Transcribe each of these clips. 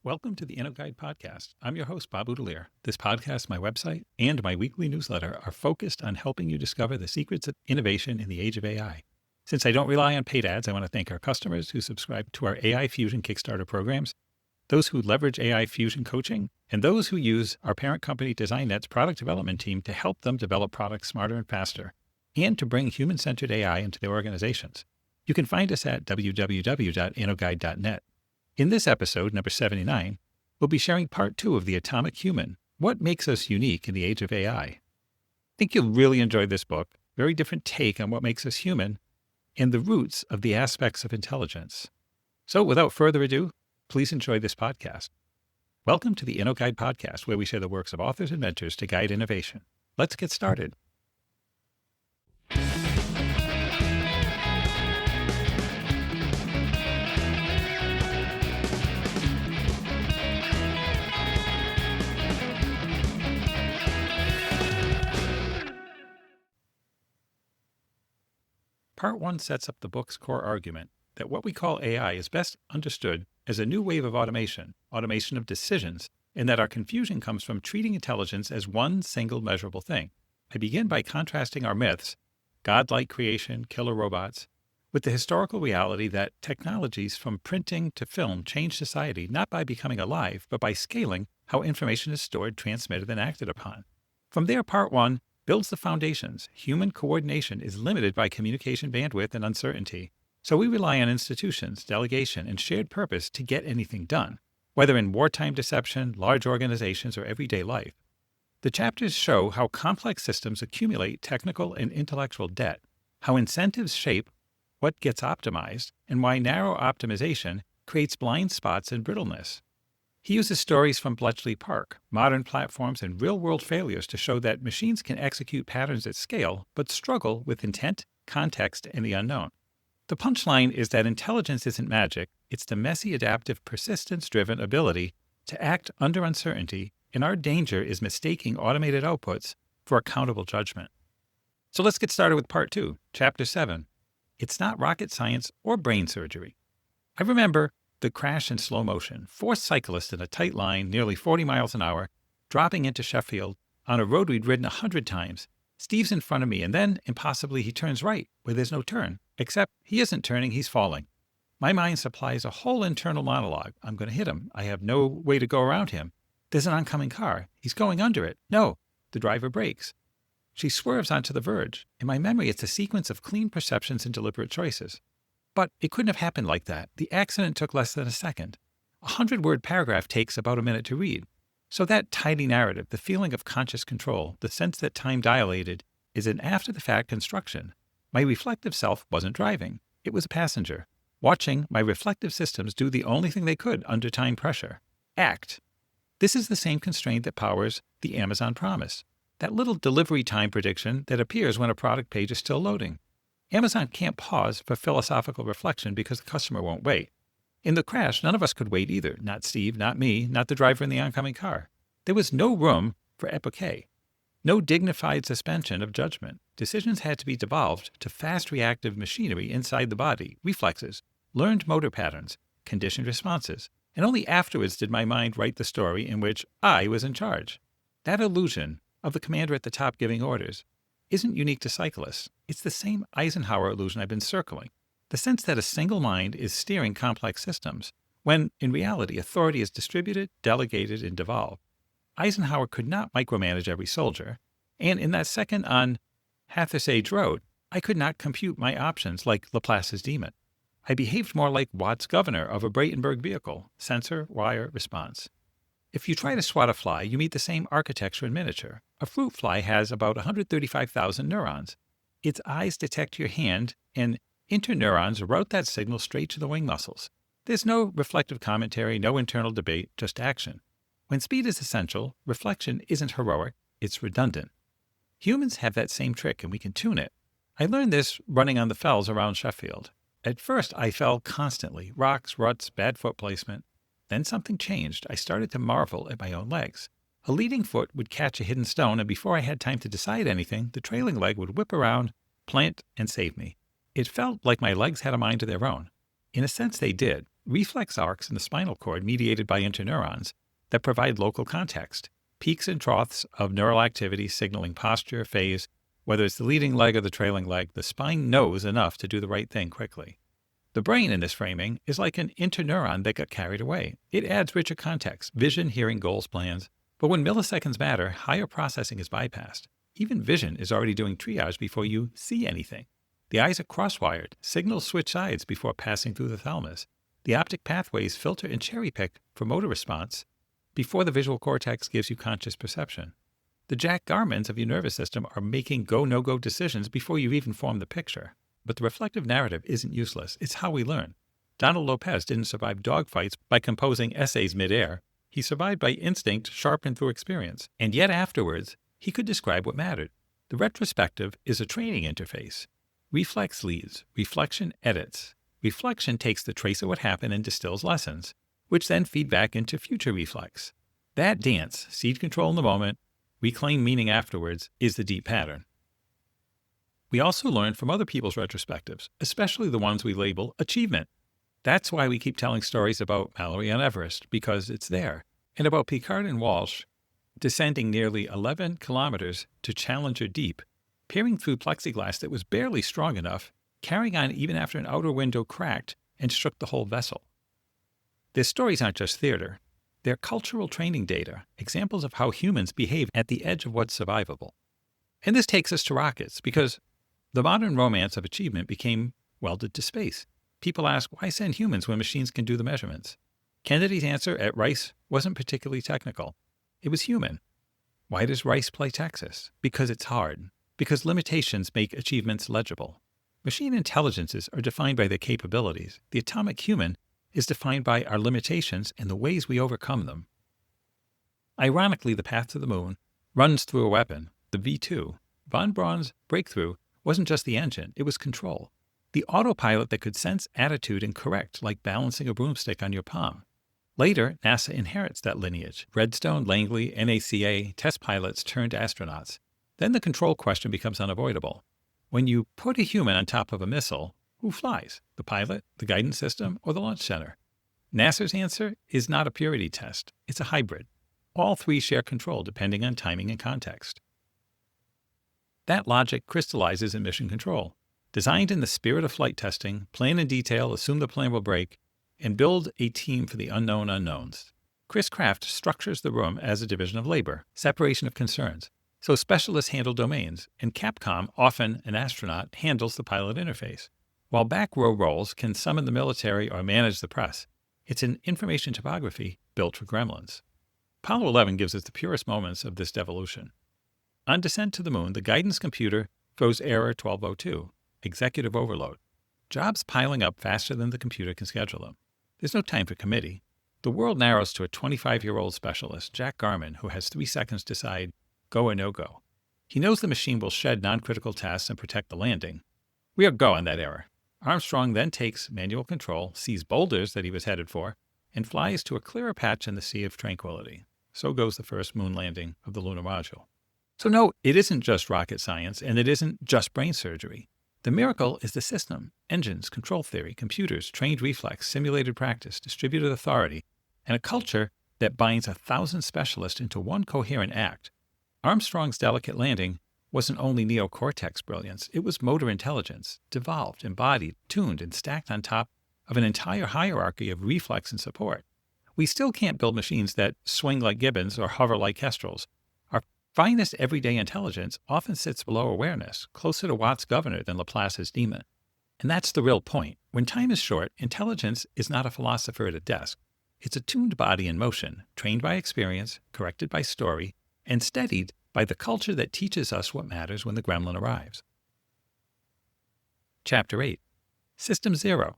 Welcome to the InnoGuide podcast. I'm your host, Bob Udelier. This podcast, my website, and my weekly newsletter are focused on helping you discover the secrets of innovation in the age of AI. Since I don't rely on paid ads, I want to thank our customers who subscribe to our AI Fusion Kickstarter programs, those who leverage AI Fusion coaching, and those who use our parent company DesignNet's product development team to help them develop products smarter and faster, and to bring human-centered AI into their organizations. You can find us at www.innoguide.net. In this episode, number 79, we'll be sharing part 2 of The Atomic Human, What Makes Us Unique in the Age of AI. I think you'll really enjoy this book, very different take on what makes us human, and the roots of the aspects of intelligence. So without further ado, please enjoy this podcast. Welcome to the InnoGuide podcast, where we share the works of authors and mentors to guide innovation. Let's get started. Part 1 sets up the book's core argument that what we call AI is best understood as a new wave of automation of decisions, and that our confusion comes from treating intelligence as one single measurable thing. I begin by contrasting our myths, godlike creation, killer robots, with the historical reality that technologies from printing to film change society not by becoming alive, but by scaling how information is stored, transmitted, and acted upon. From there, Part 1 builds the foundations. Human coordination is limited by communication bandwidth and uncertainty, so we rely on institutions, delegation, and shared purpose to get anything done, whether in wartime deception, large organizations, or everyday life. The chapters show how complex systems accumulate technical and intellectual debt, how incentives shape what gets optimized, and why narrow optimization creates blind spots and brittleness. He uses stories from Bletchley Park, modern platforms, and real-world failures to show that machines can execute patterns at scale, but struggle with intent, context, and the unknown. The punchline is that intelligence isn't magic, it's the messy, adaptive, persistence-driven ability to act under uncertainty, and our danger is mistaking automated outputs for accountable judgment. So let's get started with Part 2, Chapter 7. It's not rocket science or brain surgery. I remember the crash in slow motion, 4 cyclists in a tight line, nearly 40 miles an hour, dropping into Sheffield on a road we'd ridden 100 times. Steve's in front of me, and then, impossibly, he turns right, where there's no turn. Except he isn't turning, he's falling. My mind supplies a whole internal monologue. I'm going to hit him. I have no way to go around him. There's an oncoming car. He's going under it. No, the driver brakes. She swerves onto the verge. In my memory, it's a sequence of clean perceptions and deliberate choices. But it couldn't have happened like that. The accident took less than a second. A 100-word paragraph takes about a minute to read. So that tidy narrative, the feeling of conscious control, the sense that time dilated, is an after-the-fact construction. My reflective self wasn't driving. It was a passenger, watching my reflective systems do the only thing they could under time pressure: act. This is the same constraint that powers the Amazon promise, that little delivery time prediction that appears when a product page is still loading. Amazon can't pause for philosophical reflection because the customer won't wait. In the crash, none of us could wait either. Not Steve, not me, not the driver in the oncoming car. There was no room for epoche, no dignified suspension of judgment. Decisions had to be devolved to fast reactive machinery inside the body, reflexes, learned motor patterns, conditioned responses, and only afterwards did my mind write the story in which I was in charge. That illusion of the commander at the top giving orders isn't unique to cyclists. It's the same Eisenhower illusion I've been circling, the sense that a single mind is steering complex systems, when, in reality, authority is distributed, delegated, and devolved. Eisenhower could not micromanage every soldier, and in that second on Hathersage Road, I could not compute my options like Laplace's demon. I behaved more like Watt's governor of a Bratenberg vehicle: sensor, wire, response. If you try to swat a fly, you meet the same architecture in miniature. A fruit fly has about 135,000 neurons. Its eyes detect your hand, and interneurons route that signal straight to the wing muscles. There's no reflective commentary, no internal debate, just action. When speed is essential, reflection isn't heroic, it's redundant. Humans have that same trick, and we can tune it. I learned this running on the fells around Sheffield. At first, I fell constantly: rocks, ruts, bad foot placement. Then something changed. I started to marvel at my own legs. A leading foot would catch a hidden stone, and before I had time to decide anything, the trailing leg would whip around, plant, and save me. It felt like my legs had a mind of their own. In a sense, they did. reflex arcs in the spinal cord mediated by interneurons that provide local context, peaks and troughs of neural activity signaling posture, phase. Whether it's the leading leg or the trailing leg, the spine knows enough to do the right thing quickly. The brain in this framing is like an interneuron that got carried away. It adds richer context, vision, hearing, goals, plans. But when milliseconds matter, higher processing is bypassed. Even vision is already doing triage before you see anything. The eyes are cross-wired, signals switch sides before passing through the thalamus. The optic pathways filter and cherry-pick for motor response before the visual cortex gives you conscious perception. The Jack Garmans of your nervous system are making go-no-go decisions before you even form the picture. But the reflective narrative isn't useless. It's how we learn. Donald Lopez didn't survive dogfights by composing essays midair. He survived by instinct sharpened through experience. And yet afterwards, he could describe what mattered. The retrospective is a training interface. Reflex leads. Reflection edits. Reflection takes the trace of what happened and distills lessons, which then feed back into future reflex. That dance, seed control in the moment, reclaim meaning afterwards, is the deep pattern. We also learn from other people's retrospectives, especially the ones we label achievement. That's why we keep telling stories about Mallory on Everest, because it's there, and about Picard and Walsh descending nearly 11 kilometers to Challenger Deep, peering through plexiglass that was barely strong enough, carrying on even after an outer window cracked and shook the whole vessel. Their stories aren't just theater. They're cultural training data, examples of how humans behave at the edge of what's survivable. And this takes us to rockets, because the modern romance of achievement became welded to space. People ask, why send humans when machines can do the measurements? Kennedy's answer at Rice wasn't particularly technical. It was human. Why does Rice play Texas? Because it's hard. Because limitations make achievements legible. Machine intelligences are defined by their capabilities. The atomic human is defined by our limitations and the ways we overcome them. Ironically, the path to the moon runs through a weapon, the V2. Von Braun's breakthrough wasn't just the engine, it was control. The autopilot that could sense attitude and correct, like balancing a broomstick on your palm. Later, NASA inherits that lineage. Redstone, Langley, NACA, test pilots turned astronauts. Then the control question becomes unavoidable. When you put a human on top of a missile, who flies? The pilot, the guidance system, or the launch center? NASA's answer is not a purity test. It's a hybrid. All three share control depending on timing and context. That logic crystallizes in mission control. Designed in the spirit of flight testing, plan in detail, assume the plan will break, and build a team for the unknown unknowns. Chris Kraft structures the room as a division of labor, separation of concerns. So specialists handle domains, and Capcom, often an astronaut, handles the pilot interface. While back row roles can summon the military or manage the press, it's an information topography built for gremlins. Apollo 11 gives us the purest moments of this devolution. On descent to the moon, the guidance computer throws error 1202, executive overload. Jobs piling up faster than the computer can schedule them. There's no time for committee. The world narrows to a 25-year-old specialist, Jack Garman, who has 3 seconds to decide go or no go. He knows the machine will shed non-critical tasks and protect the landing. We are go on that error. Armstrong then takes manual control, sees boulders that he was headed for, and flies to a clearer patch in the Sea of Tranquility. So goes the first moon landing of the lunar module. So no, it isn't just rocket science, and it isn't just brain surgery. The miracle is the system, engines, control theory, computers, trained reflex, simulated practice, distributed authority, and a culture that binds 1,000 specialists into one coherent act. Armstrong's delicate landing wasn't only neocortex brilliance, it was motor intelligence, devolved, embodied, tuned, and stacked on top of an entire hierarchy of reflex and support. We still can't build machines that swing like gibbons or hover like kestrels. Our finest everyday intelligence often sits below awareness, closer to Watt's governor than Laplace's demon. And that's the real point. When time is short, intelligence is not a philosopher at a desk. It's a tuned body in motion, trained by experience, corrected by story, and steadied by the culture that teaches us what matters when the gremlin arrives. Chapter 8. System Zero.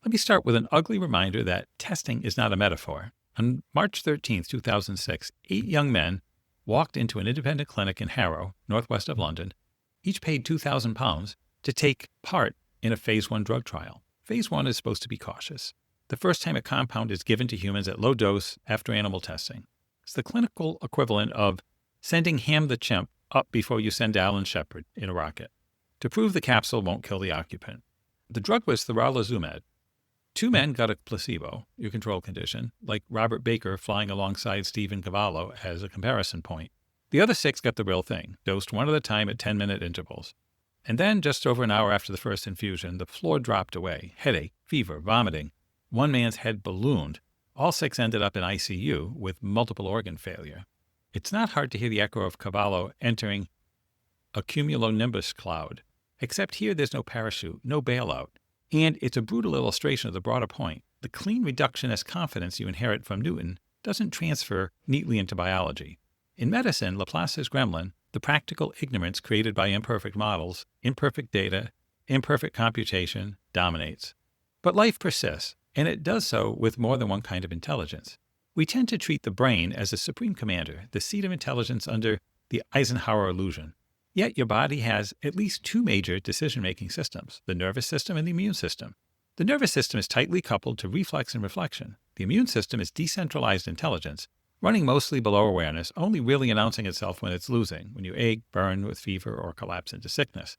Let me start with an ugly reminder that testing is not a metaphor. On March 13, 2006, 8 young men walked into an independent clinic in Harrow, northwest of London. Each paid £2,000 to take part in a Phase 1 drug trial. Phase 1 is supposed to be cautious. The first time a compound is given to humans at low dose after animal testing. It's the clinical equivalent of sending Ham the chimp up before you send Alan Shepard in a rocket, to prove the capsule won't kill the occupant. The drug was thiralazumab. 2 men got a placebo, your control condition, like Robert Baker flying alongside Stephen Cavallo as a comparison point. The other 6 got the real thing, dosed one at a time at 10-minute intervals. And then, just over an hour after the first infusion, the floor dropped away. Headache, fever, vomiting. One man's head ballooned. All 6 ended up in ICU with multiple organ failure. It's not hard to hear the echo of Cavallo entering a cumulonimbus cloud, except here there's no parachute, no bailout. And it's a brutal illustration of the broader point. The clean reductionist confidence you inherit from Newton doesn't transfer neatly into biology. In medicine, Laplace's gremlin, the practical ignorance created by imperfect models, imperfect data, imperfect computation, dominates. But life persists, and it does so with more than one kind of intelligence. We tend to treat the brain as the supreme commander, the seat of intelligence under the Eisenhower illusion. Yet your body has at least 2 major decision-making systems, the nervous system and the immune system. The nervous system is tightly coupled to reflex and reflection. The immune system is decentralized intelligence, running mostly below awareness, only really announcing itself when it's losing, when you ache, burn with fever, or collapse into sickness.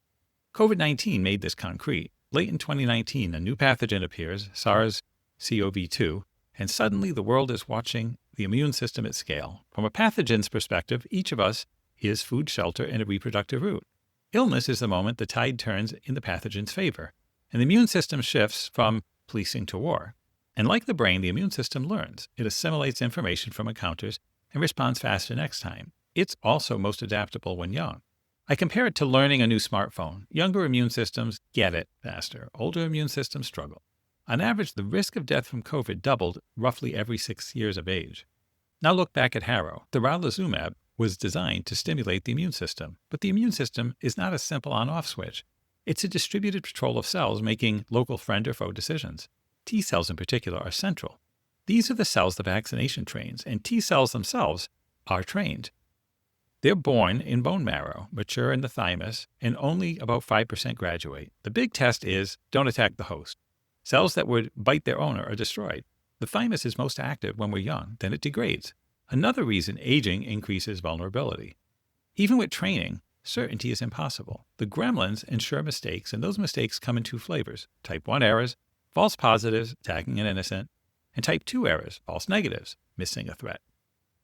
COVID-19 made this concrete. Late in 2019, a new pathogen appears, SARS-CoV-2, and suddenly the world is watching the immune system at scale. From a pathogen's perspective, each of us is food, shelter, and a reproductive route. Illness is the moment the tide turns in the pathogen's favor, and the immune system shifts from policing to war. And like the brain, the immune system learns. It assimilates information from encounters and responds faster next time. It's also most adaptable when young. I compare it to learning a new smartphone. Younger immune systems get it faster. Older immune systems struggle. On average, the risk of death from COVID doubled roughly every 6 years of age. Now look back at Harrow. Theralizumab was designed to stimulate the immune system, but the immune system is not a simple on-off switch. It's a distributed patrol of cells making local friend or foe decisions. T cells in particular are central. These are the cells the vaccination trains, and T cells themselves are trained. They're born in bone marrow, mature in the thymus, and only about 5% graduate. The big test is don't attack the host. Cells that would bite their owner are destroyed. The thymus is most active when we're young, then it degrades. Another reason aging increases vulnerability. Even with training, certainty is impossible. The gremlins ensure mistakes, and those mistakes come in 2 flavors. Type 1 errors, false positives, attacking an innocent, and type 2 errors, false negatives, missing a threat.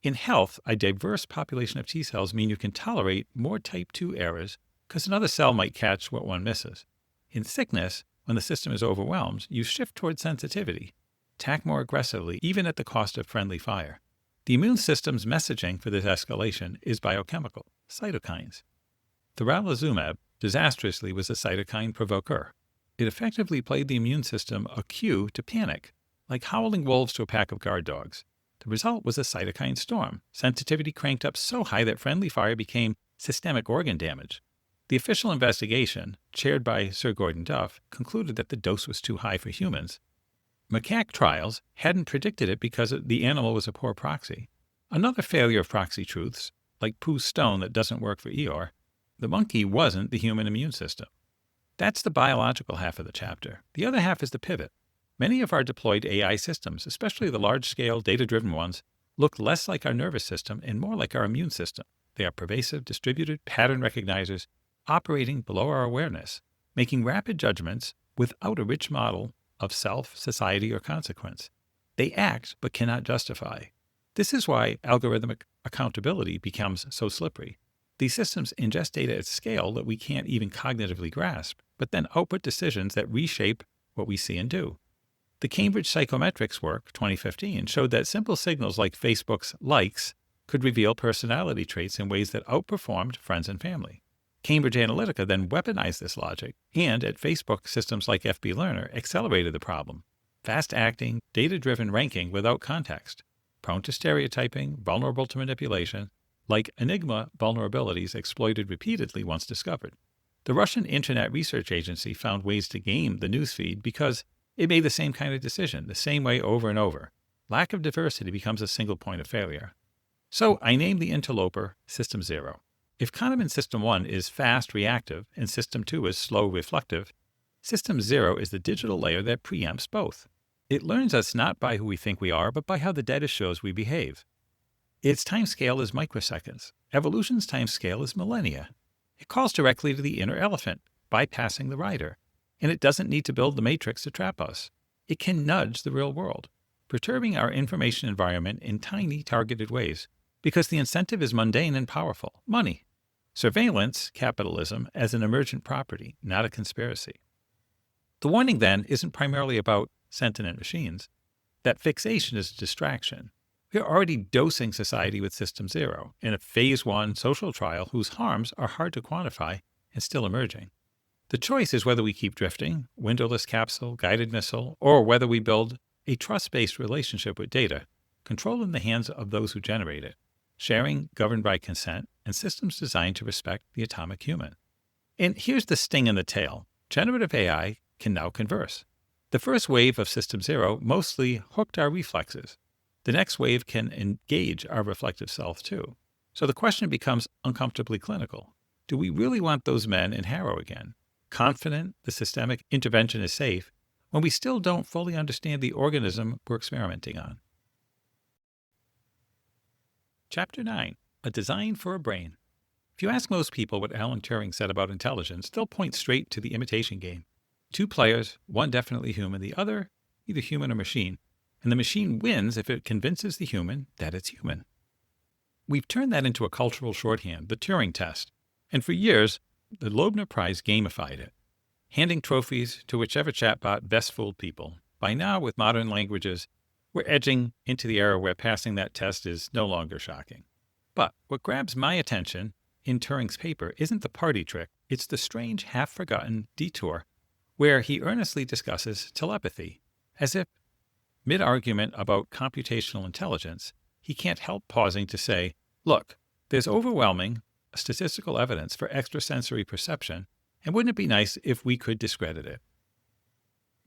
In health, a diverse population of T cells mean you can tolerate more type 2 errors because another cell might catch what one misses. In sickness, when the system is overwhelmed, you shift toward sensitivity, attack more aggressively, even at the cost of friendly fire. The immune system's messaging for this escalation is biochemical, cytokines. Theralizumab, disastrously, was a cytokine provoker. It effectively played the immune system a cue to panic, like howling wolves to a pack of guard dogs. The result was a cytokine storm. Sensitivity cranked up so high that friendly fire became systemic organ damage. The official investigation, chaired by Sir Gordon Duff, concluded that the dose was too high for humans. Macaque trials hadn't predicted it because the animal was a poor proxy. Another failure of proxy truths, like Pooh's stone that doesn't work for Eeyore, the monkey wasn't the human immune system. That's the biological half of the chapter. The other half is the pivot. Many of our deployed AI systems, especially the large-scale, data-driven ones, look less like our nervous system and more like our immune system. They are pervasive, distributed pattern recognizers operating below our awareness, making rapid judgments without a rich model of self, society, or consequence. They act but cannot justify. This is why algorithmic accountability becomes so slippery. These systems ingest data at scale that we can't even cognitively grasp, but then output decisions that reshape what we see and do. The Cambridge Psychometrics work, 2015, showed that simple signals like Facebook's likes could reveal personality traits in ways that outperformed friends and family. Cambridge Analytica then weaponized this logic, and at Facebook, systems like FB Learner accelerated the problem. Fast-acting, data-driven ranking without context, prone to stereotyping, vulnerable to manipulation, like Enigma vulnerabilities exploited repeatedly once discovered. The Russian Internet Research Agency found ways to game the newsfeed because it made the same kind of decision, the same way over and over. Lack of diversity becomes a single point of failure. So I named the interloper System 0. If Kahneman System 1 is fast reactive and System 2 is slow reflective, System 0 is the digital layer that preempts both. It learns us not by who we think we are, but by how the data shows we behave. Its timescale is microseconds. Evolution's timescale is millennia. It calls directly to the inner elephant, bypassing the rider. And it doesn't need to build the matrix to trap us. it can nudge the real world, perturbing our information environment in tiny, targeted ways, because the incentive is mundane and powerful: money. Surveillance, capitalism, as an emergent property, not a conspiracy. The warning, then, isn't primarily about sentient machines. That fixation is a distraction. We are already dosing society with System Zero in a Phase 1 social trial whose harms are hard to quantify and still emerging. The choice is whether we keep drifting, windowless capsule, guided missile, or whether we build a trust-based relationship with data, control in the hands of those who generate it, sharing governed by consent, and systems designed to respect the atomic human. And here's the sting in the tail. Generative AI can now converse. The first wave of System Zero mostly hooked our reflexes. The next wave can engage our reflective self too. So the question becomes uncomfortably clinical. Do we really want those men in Harrow again, confident the systemic intervention is safe, when we still don't fully understand the organism we're experimenting on? Chapter 9. A Design for a Brain. If you ask most people what Alan Turing said about intelligence, they'll point straight to the imitation game. Two players, one definitely human, the other either human or machine, and the machine wins if it convinces the human that it's human. We've turned that into a cultural shorthand, the Turing test, and for years, the Loebner Prize gamified it, handing trophies to whichever chatbot best fooled people. By now, with modern languages, we're edging into the era where passing that test is no longer shocking. But what grabs my attention in Turing's paper isn't the party trick, it's the strange, half-forgotten detour where he earnestly discusses telepathy, as if, mid-argument about computational intelligence, he can't help pausing to say, look, there's overwhelming statistical evidence for extrasensory perception, and wouldn't it be nice if we could discredit it?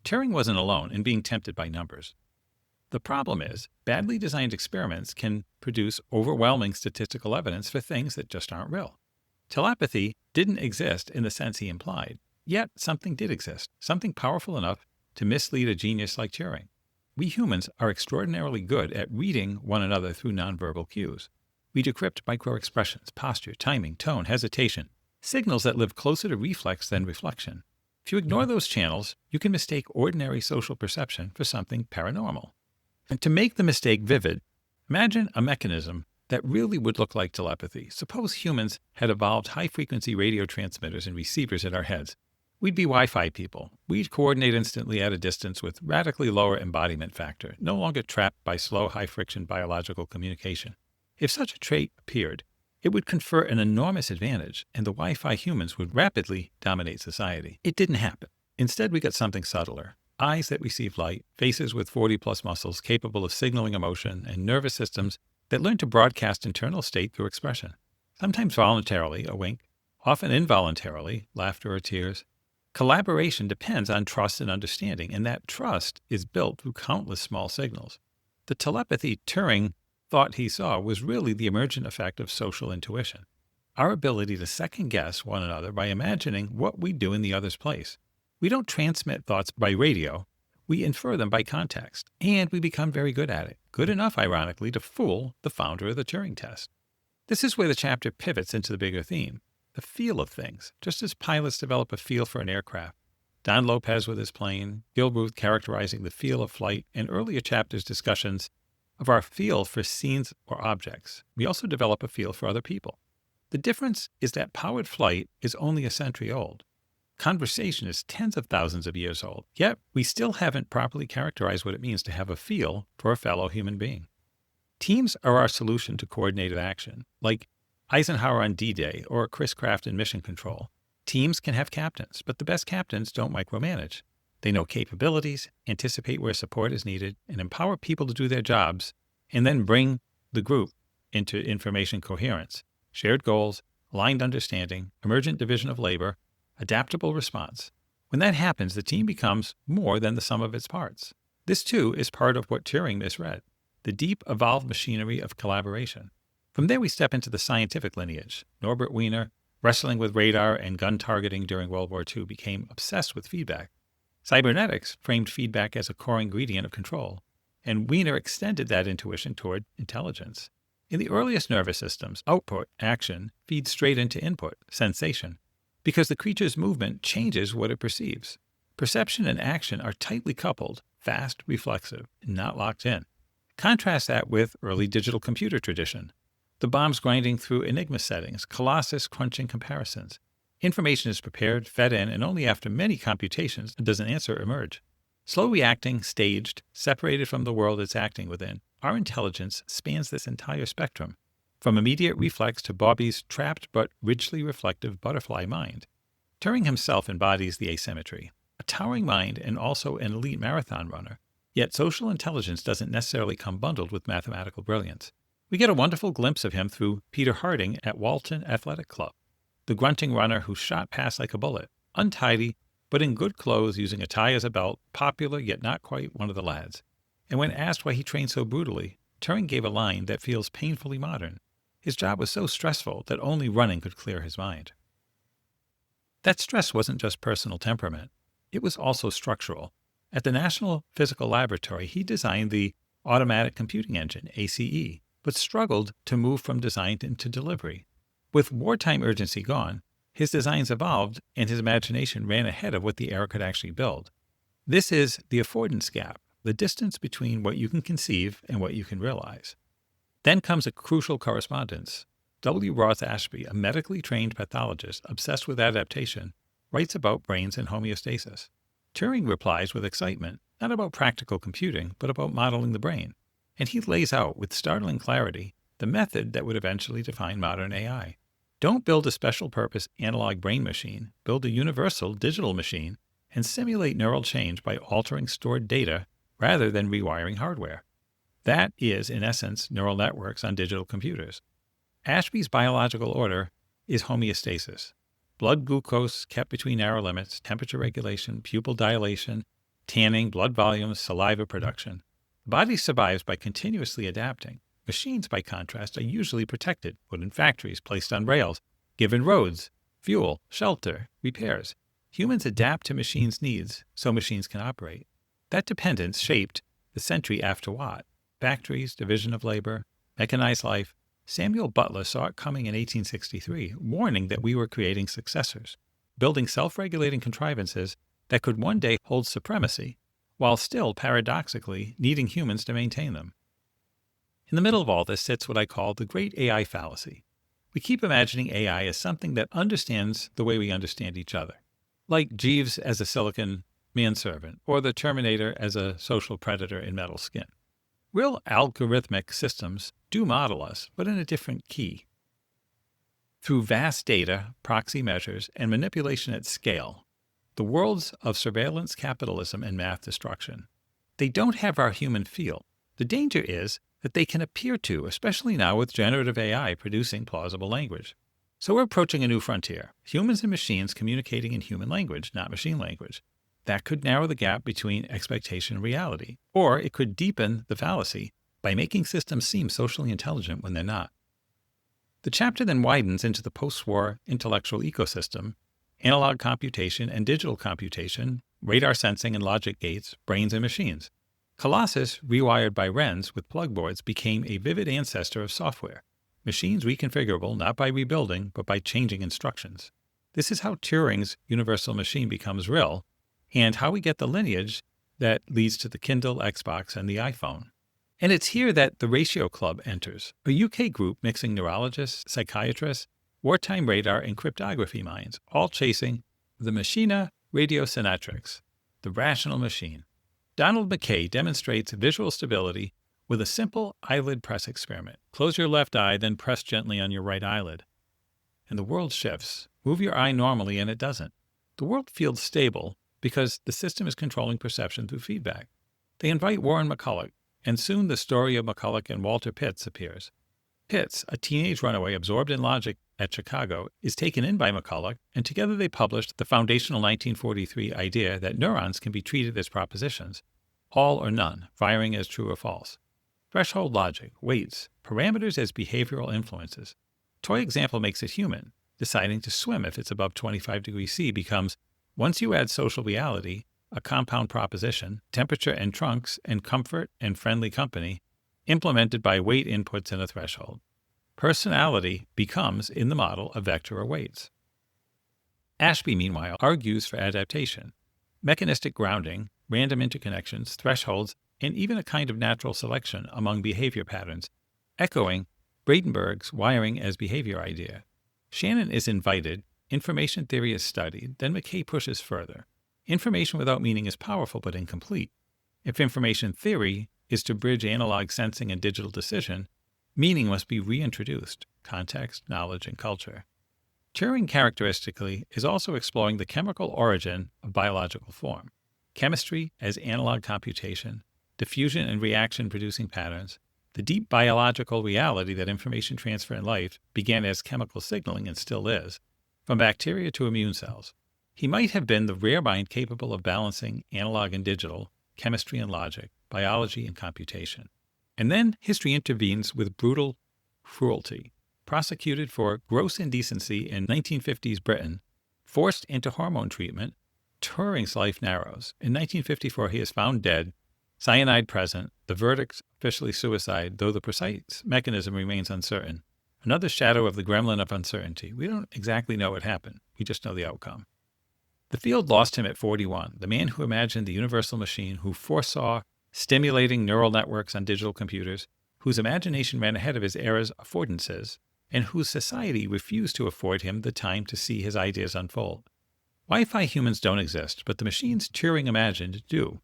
Turing wasn't alone in being tempted by numbers. The problem is, badly designed experiments can produce overwhelming statistical evidence for things that just aren't real. Telepathy didn't exist in the sense he implied, yet something did exist, something powerful enough to mislead a genius like Turing. We humans are extraordinarily good at reading one another through nonverbal cues. We decrypt microexpressions, posture, timing, tone, hesitation, signals that live closer to reflex than reflection. If you ignore those channels, you can mistake ordinary social perception for something paranormal. And to make the mistake vivid, imagine a mechanism that really would look like telepathy. Suppose humans had evolved high-frequency radio transmitters and receivers in our heads. We'd be Wi-Fi people. We'd coordinate instantly at a distance with radically lower embodiment factor, no longer trapped by slow, high-friction biological communication. If such a trait appeared, it would confer an enormous advantage, and the Wi-Fi humans would rapidly dominate society. It didn't happen. Instead, we got something subtler. Eyes that receive light, faces with 40-plus muscles capable of signaling emotion, and nervous systems that learn to broadcast internal state through expression. Sometimes voluntarily, a wink, often involuntarily, laughter or tears. Collaboration depends on trust and understanding, and that trust is built through countless small signals. The telepathy Turing thought he saw was really the emergent effect of social intuition, our ability to second-guess one another by imagining what we do in the other's place. We don't transmit thoughts by radio, we infer them by context, and we become very good at it. Good enough, ironically, to fool the founder of the Turing test. This is where the chapter pivots into the bigger theme, the feel of things, just as pilots develop a feel for an aircraft. Don Lopez with his plane, Gil Ruth characterizing the feel of flight, and earlier chapters' discussions of our feel for scenes or objects. We also develop a feel for other people. The difference is that powered flight is only a century old. Conversation is tens of thousands of years old, yet we still haven't properly characterized what it means to have a feel for a fellow human being. Teams are our solution to coordinated action, like Eisenhower on D-Day or Chris Kraft in Mission Control. Teams can have captains, but the best captains don't micromanage. They know capabilities, anticipate where support is needed, and empower people to do their jobs, and then bring the group into information coherence, shared goals, aligned understanding, emergent division of labor, adaptable response. When that happens, the team becomes more than the sum of its parts. This, too, is part of what Turing misread, the deep, evolved machinery of collaboration. From there, we step into the scientific lineage. Norbert Wiener, wrestling with radar and gun targeting during World War II, became obsessed with feedback. Cybernetics framed feedback as a core ingredient of control, and Wiener extended that intuition toward intelligence. In the earliest nervous systems, output, action, feeds straight into input, sensation, because the creature's movement changes what it perceives. Perception and action are tightly coupled, fast, reflexive, and not locked in. Contrast that with early digital computer tradition. The bombs grinding through Enigma settings, Colossus crunching comparisons. Information is prepared, fed in, and only after many computations does an answer emerge. Slow reacting, staged, separated from the world it's acting within, our intelligence spans this entire spectrum, from immediate reflex to Bobby's trapped but richly reflective butterfly mind. Turing himself embodies the asymmetry, a towering mind and also an elite marathon runner, yet social intelligence doesn't necessarily come bundled with mathematical brilliance. We get a wonderful glimpse of him through Peter Harding at Walton Athletic Club, the grunting runner who shot past like a bullet, untidy, but in good clothes using a tie as a belt, popular yet not quite one of the lads. And when asked why he trained so brutally, Turing gave a line that feels painfully modern. His job was so stressful that only running could clear his mind. That stress wasn't just personal temperament. It was also structural. At the National Physical Laboratory, he designed the Automatic Computing Engine, ACE, but struggled to move from design into delivery. With wartime urgency gone, his designs evolved and his imagination ran ahead of what the era could actually build. This is the affordance gap, the distance between what you can conceive and what you can realize. Then comes a crucial correspondence. W. Ross Ashby, a medically trained pathologist obsessed with adaptation, writes about brains and homeostasis. Turing replies with excitement, not about practical computing, but about modeling the brain. And he lays out with startling clarity the method that would eventually define modern AI. Don't build a special-purpose analog brain machine, build a universal digital machine, and simulate neural change by altering stored data rather than rewiring hardware. That is, in essence, neural networks on digital computers. Ashby's biological order is homeostasis. Blood glucose kept between narrow limits, temperature regulation, pupil dilation, tanning, blood volume, saliva production. The body survives by continuously adapting. Machines, by contrast, are usually protected, put in factories, placed on rails, given roads, fuel, shelter, repairs. Humans adapt to machines' needs so machines can operate. That dependence shaped the century after Watt. Factories, division of labor, mechanized life. Samuel Butler saw it coming in 1863, warning that we were creating successors, building self-regulating contrivances that could one day hold supremacy, while still, paradoxically, needing humans to maintain them. In the middle of all this sits what I call the great AI fallacy. We keep imagining AI as something that understands the way we understand each other, like Jeeves as a silicon manservant, or the Terminator as a social predator in metal skin. Real algorithmic systems do model us, but in a different key. Through vast data, proxy measures, and manipulation at scale, the worlds of surveillance capitalism and math destruction. They don't have our human feel. The danger is that they can appear to, especially now with generative AI producing plausible language. So we're approaching a new frontier, humans and machines communicating in human language, not machine language. That could narrow the gap between expectation and reality, or it could deepen the fallacy by making systems seem socially intelligent when they're not. The chapter then widens into the post-war intellectual ecosystem, analog computation and digital computation, radar sensing and logic gates, brains and machines. Colossus, rewired by RENs with plug boards, became a vivid ancestor of software. Machines reconfigurable not by rebuilding, but by changing instructions. This is how Turing's universal machine becomes real, and how we get the lineage that leads to the Kindle, Xbox, and the iPhone. And it's here that the Ratio Club enters, a UK group mixing neurologists, psychiatrists, wartime radar, and cryptography minds, all chasing the Machina Radiocinatrix, the rational machine. Donald McKay demonstrates visual stability with a simple eyelid press experiment. Close your left eye, then press gently on your right eyelid. And the world shifts. Move your eye normally, and it doesn't. The world feels stable because the system is controlling perception through feedback. They invite Warren McCulloch, and soon the story of McCulloch and Walter Pitts appears. Pitts, a teenage runaway absorbed in logic at Chicago, is taken in by McCulloch, and together they published the foundational 1943 idea that neurons can be treated as propositions, all or none, firing as true or false. Threshold logic, weights, parameters as behavioral influences. Toy example makes it human. Deciding to swim if it's above 25 degrees C becomes, once you add social reality, a compound proposition, temperature and trunks, and comfort and friendly company, implemented by weight inputs and a threshold. Personality becomes, in the model, a vector of weights. Ashby, meanwhile, argues for adaptation, mechanistic grounding, random interconnections, thresholds, and even a kind of natural selection among behavior patterns, echoing Bradenberg's wiring as behavior idea. Shannon is invited, information theory is studied, then McKay pushes further. Information without meaning is powerful but incomplete. If information theory is to bridge analog sensing and digital decision, meaning must be reintroduced, context, knowledge, and culture. Turing characteristically is also exploring the chemical origin of biological form, chemistry as analog computation, diffusion and reaction producing patterns, the deep biological reality that information transfer in life began as chemical signaling and still is, from bacteria to immune cells. He might have been the rare mind capable of balancing analog and digital, chemistry and logic, biology and computation. And then history intervenes with brutal cruelty. Prosecuted for gross indecency in 1950s Britain, forced into hormone treatment, Turing's life narrows. In 1954, he is found dead, cyanide present, the verdict officially suicide, though the precise mechanism remains uncertain. Another shadow of the gremlin of uncertainty. We don't exactly know what happened. We just know the outcome. The field lost him at 41, the man who imagined the universal machine, who foresaw stimulating neural networks on digital computers, whose imagination ran ahead of his era's affordances, and whose society refused to afford him the time to see his ideas unfold. Wi-Fi humans don't exist, but the machines Turing imagined do.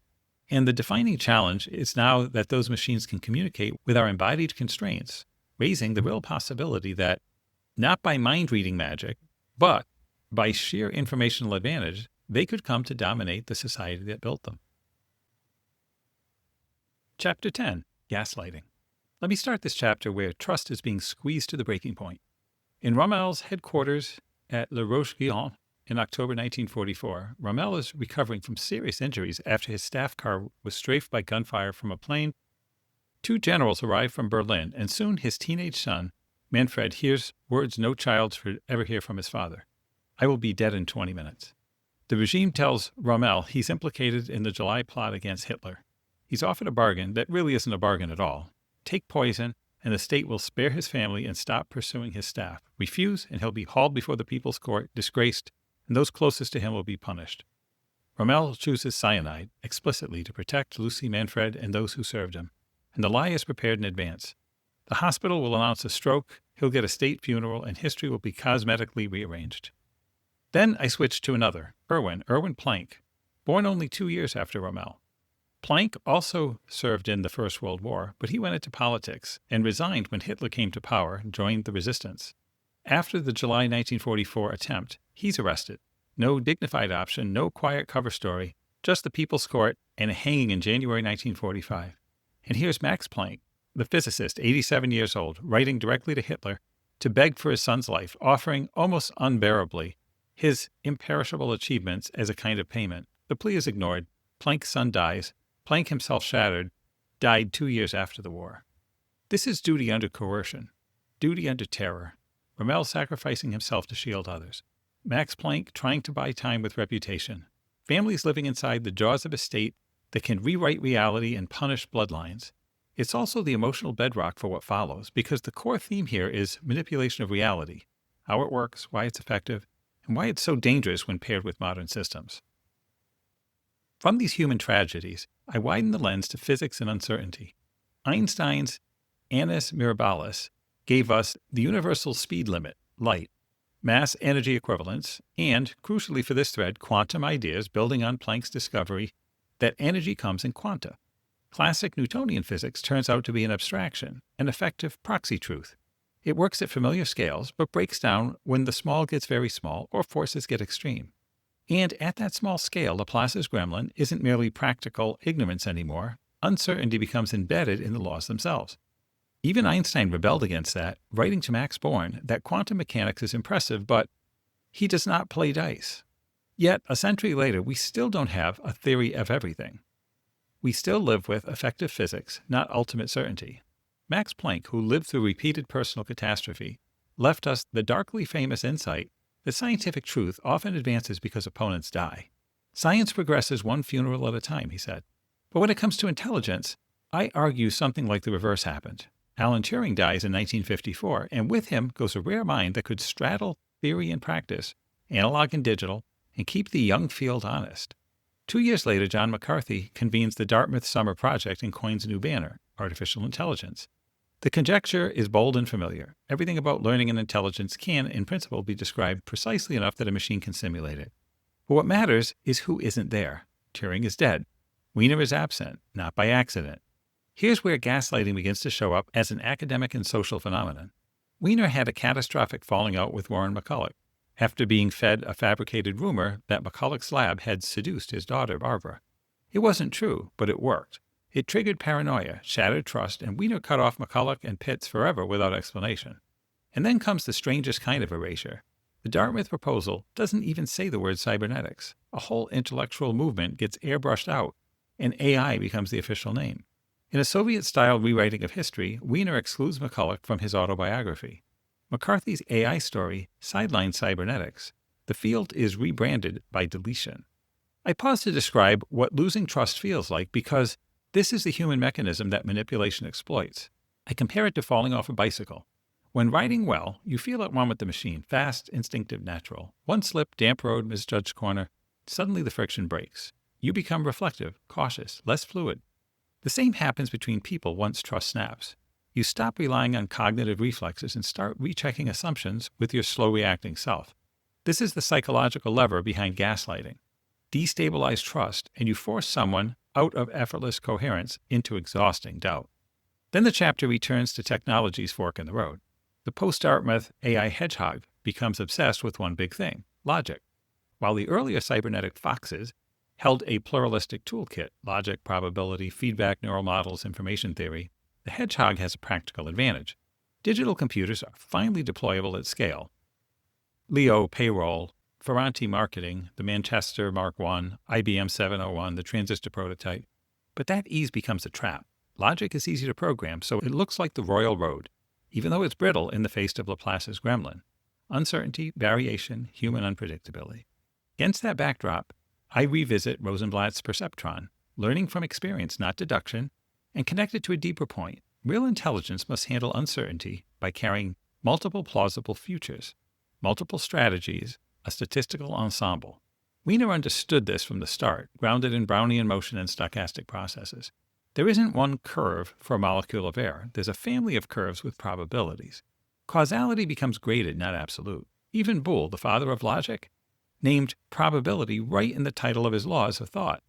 And the defining challenge is now that those machines can communicate with our embodied constraints, raising the real possibility that, not by mind-reading magic, but by sheer informational advantage, they could come to dominate the society that built them. Chapter 10. Gaslighting. Let me start this chapter where trust is being squeezed to the breaking point. In Rommel's headquarters at La Roche-Guyon in October 1944, Rommel is recovering from serious injuries after his staff car was strafed by gunfire from a plane. Two generals arrive from Berlin, and soon his teenage son, Manfred, hears words no child should ever hear from his father. "I will be dead in 20 minutes." The regime tells Rommel he's implicated in the July plot against Hitler. He's offered a bargain that really isn't a bargain at all. Take poison, and the state will spare his family and stop pursuing his staff. Refuse, and he'll be hauled before the People's Court, disgraced, and those closest to him will be punished. Rommel chooses cyanide, explicitly to protect Lucy Manfred and those who served him, and the lie is prepared in advance. The hospital will announce a stroke, he'll get a state funeral, and history will be cosmetically rearranged. Then I switch to another, Erwin Planck, born only 2 years after Rommel. Planck also served in the First World War, but he went into politics and resigned when Hitler came to power and joined the resistance. After the July 1944 attempt, he's arrested. No dignified option, no quiet cover story, just the People's Court and a hanging in January 1945. And here's Max Planck, the physicist, 87 years old, writing directly to Hitler to beg for his son's life, offering almost unbearably his imperishable achievements as a kind of payment. The plea is ignored. Planck's son dies. Planck himself shattered, died 2 years after the war. This is duty under coercion, duty under terror. Rommel sacrificing himself to shield others. Max Planck trying to buy time with reputation. Families living inside the jaws of a state that can rewrite reality and punish bloodlines. It's also the emotional bedrock for what follows, because the core theme here is manipulation of reality, how it works, why it's effective, and why it's so dangerous when paired with modern systems. From these human tragedies, I widen the lens to physics and uncertainty. Einstein's annus mirabilis gave us the universal speed limit, light, mass energy equivalence, and, crucially for this thread, quantum ideas building on Planck's discovery that energy comes in quanta. Classic Newtonian physics turns out to be an abstraction, an effective proxy truth. It works at familiar scales, but breaks down when the small gets very small or forces get extreme. And at that small scale, Laplace's gremlin isn't merely practical ignorance anymore. Uncertainty becomes embedded in the laws themselves. Even Einstein rebelled against that, writing to Max Born that quantum mechanics is impressive, but he does not play dice. Yet, a century later, we still don't have a theory of everything. We still live with effective physics, not ultimate certainty. Max Planck, who lived through repeated personal catastrophe, left us the darkly famous insight that scientific truth often advances because opponents die. Science progresses one funeral at a time, he said. But when it comes to intelligence, I argue something like the reverse happened. Alan Turing dies in 1954, and with him goes a rare mind that could straddle theory and practice, analog and digital, and keep the young field honest. 2 years later, John McCarthy convenes the Dartmouth Summer Project and coins a new banner, artificial intelligence. The conjecture is bold and familiar. Everything about learning and intelligence can, in principle, be described precisely enough that a machine can simulate it. But what matters is who isn't there. Turing is dead. Wiener is absent, not by accident. Here's where gaslighting begins to show up as an academic and social phenomenon. Wiener had a catastrophic falling out with Warren McCulloch after being fed a fabricated rumor that McCulloch's lab had seduced his daughter, Barbara. It wasn't true, but it worked. It triggered paranoia, shattered trust, and Wiener cut off McCulloch and Pitts forever without explanation. And then comes the strangest kind of erasure. The Dartmouth proposal doesn't even say the word cybernetics. A whole intellectual movement gets airbrushed out, and AI becomes the official name. In a Soviet-style rewriting of history, Wiener excludes McCulloch from his autobiography. McCarthy's AI story sidelines cybernetics. The field is rebranded by deletion. I pause to describe what losing trust feels like because this is the human mechanism that manipulation exploits. I compare it to falling off a bicycle. When riding well, you feel at one with the machine, fast, instinctive, natural. One slip, damp road, misjudged corner, suddenly the friction breaks. You become reflective, cautious, less fluid. The same happens between people once trust snaps. You stop relying on cognitive reflexes and start rechecking assumptions with your slow-reacting self. This is the psychological lever behind gaslighting. Destabilize trust, and you force someone out of effortless coherence into exhausting doubt. Then the chapter returns to technology's fork in the road. The post-Dartmouth AI hedgehog becomes obsessed with one big thing, logic. While the earlier cybernetic foxes held a pluralistic toolkit, logic, probability, feedback, neural models, information theory, the hedgehog has a practical advantage. Digital computers are finally deployable at scale. Leo payroll, Ferranti marketing, the Manchester Mark I, IBM 701, the transistor prototype. But that ease becomes a trap. Logic is easy to program, so it looks like the royal road, even though it's brittle in the face of Laplace's gremlin. Uncertainty, variation, human unpredictability. Against that backdrop, I revisit Rosenblatt's perceptron, learning from experience, not deduction, and connect it to a deeper point. Real intelligence must handle uncertainty by carrying multiple plausible futures, multiple strategies, a statistical ensemble. Wiener understood this from the start, grounded in Brownian motion and stochastic processes. There isn't one curve for a molecule of air. There's a family of curves with probabilities. Causality becomes graded, not absolute. Even Boole, the father of logic, named probability right in the title of his laws of thought.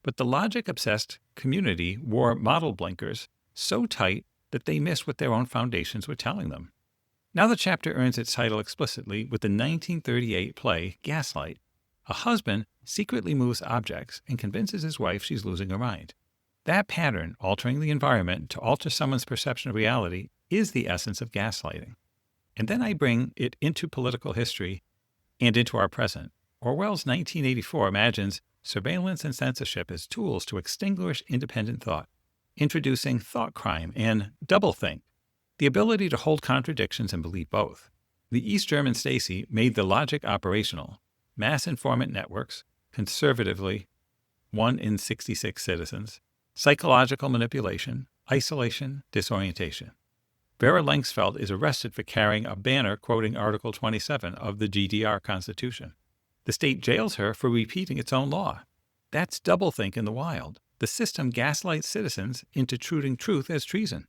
But the logic-obsessed community wore model blinkers so tight that they missed what their own foundations were telling them. Now the chapter earns its title explicitly with the 1938 play Gaslight. A husband secretly moves objects and convinces his wife she's losing her mind. That pattern, altering the environment to alter someone's perception of reality, is the essence of gaslighting. And then I bring it into political history and into our present. Orwell's 1984 imagines surveillance and censorship as tools to extinguish independent thought, introducing thought crime and doublethink, the ability to hold contradictions and believe both. The East German Stasi made the logic operational. Mass informant networks, conservatively 1 in 66 citizens, psychological manipulation, isolation, disorientation. Vera Lengsfeld is arrested for carrying a banner quoting Article 27 of the GDR Constitution. The state jails her for repeating its own law. That's doublethink in the wild. The system gaslights citizens into treating truth as treason.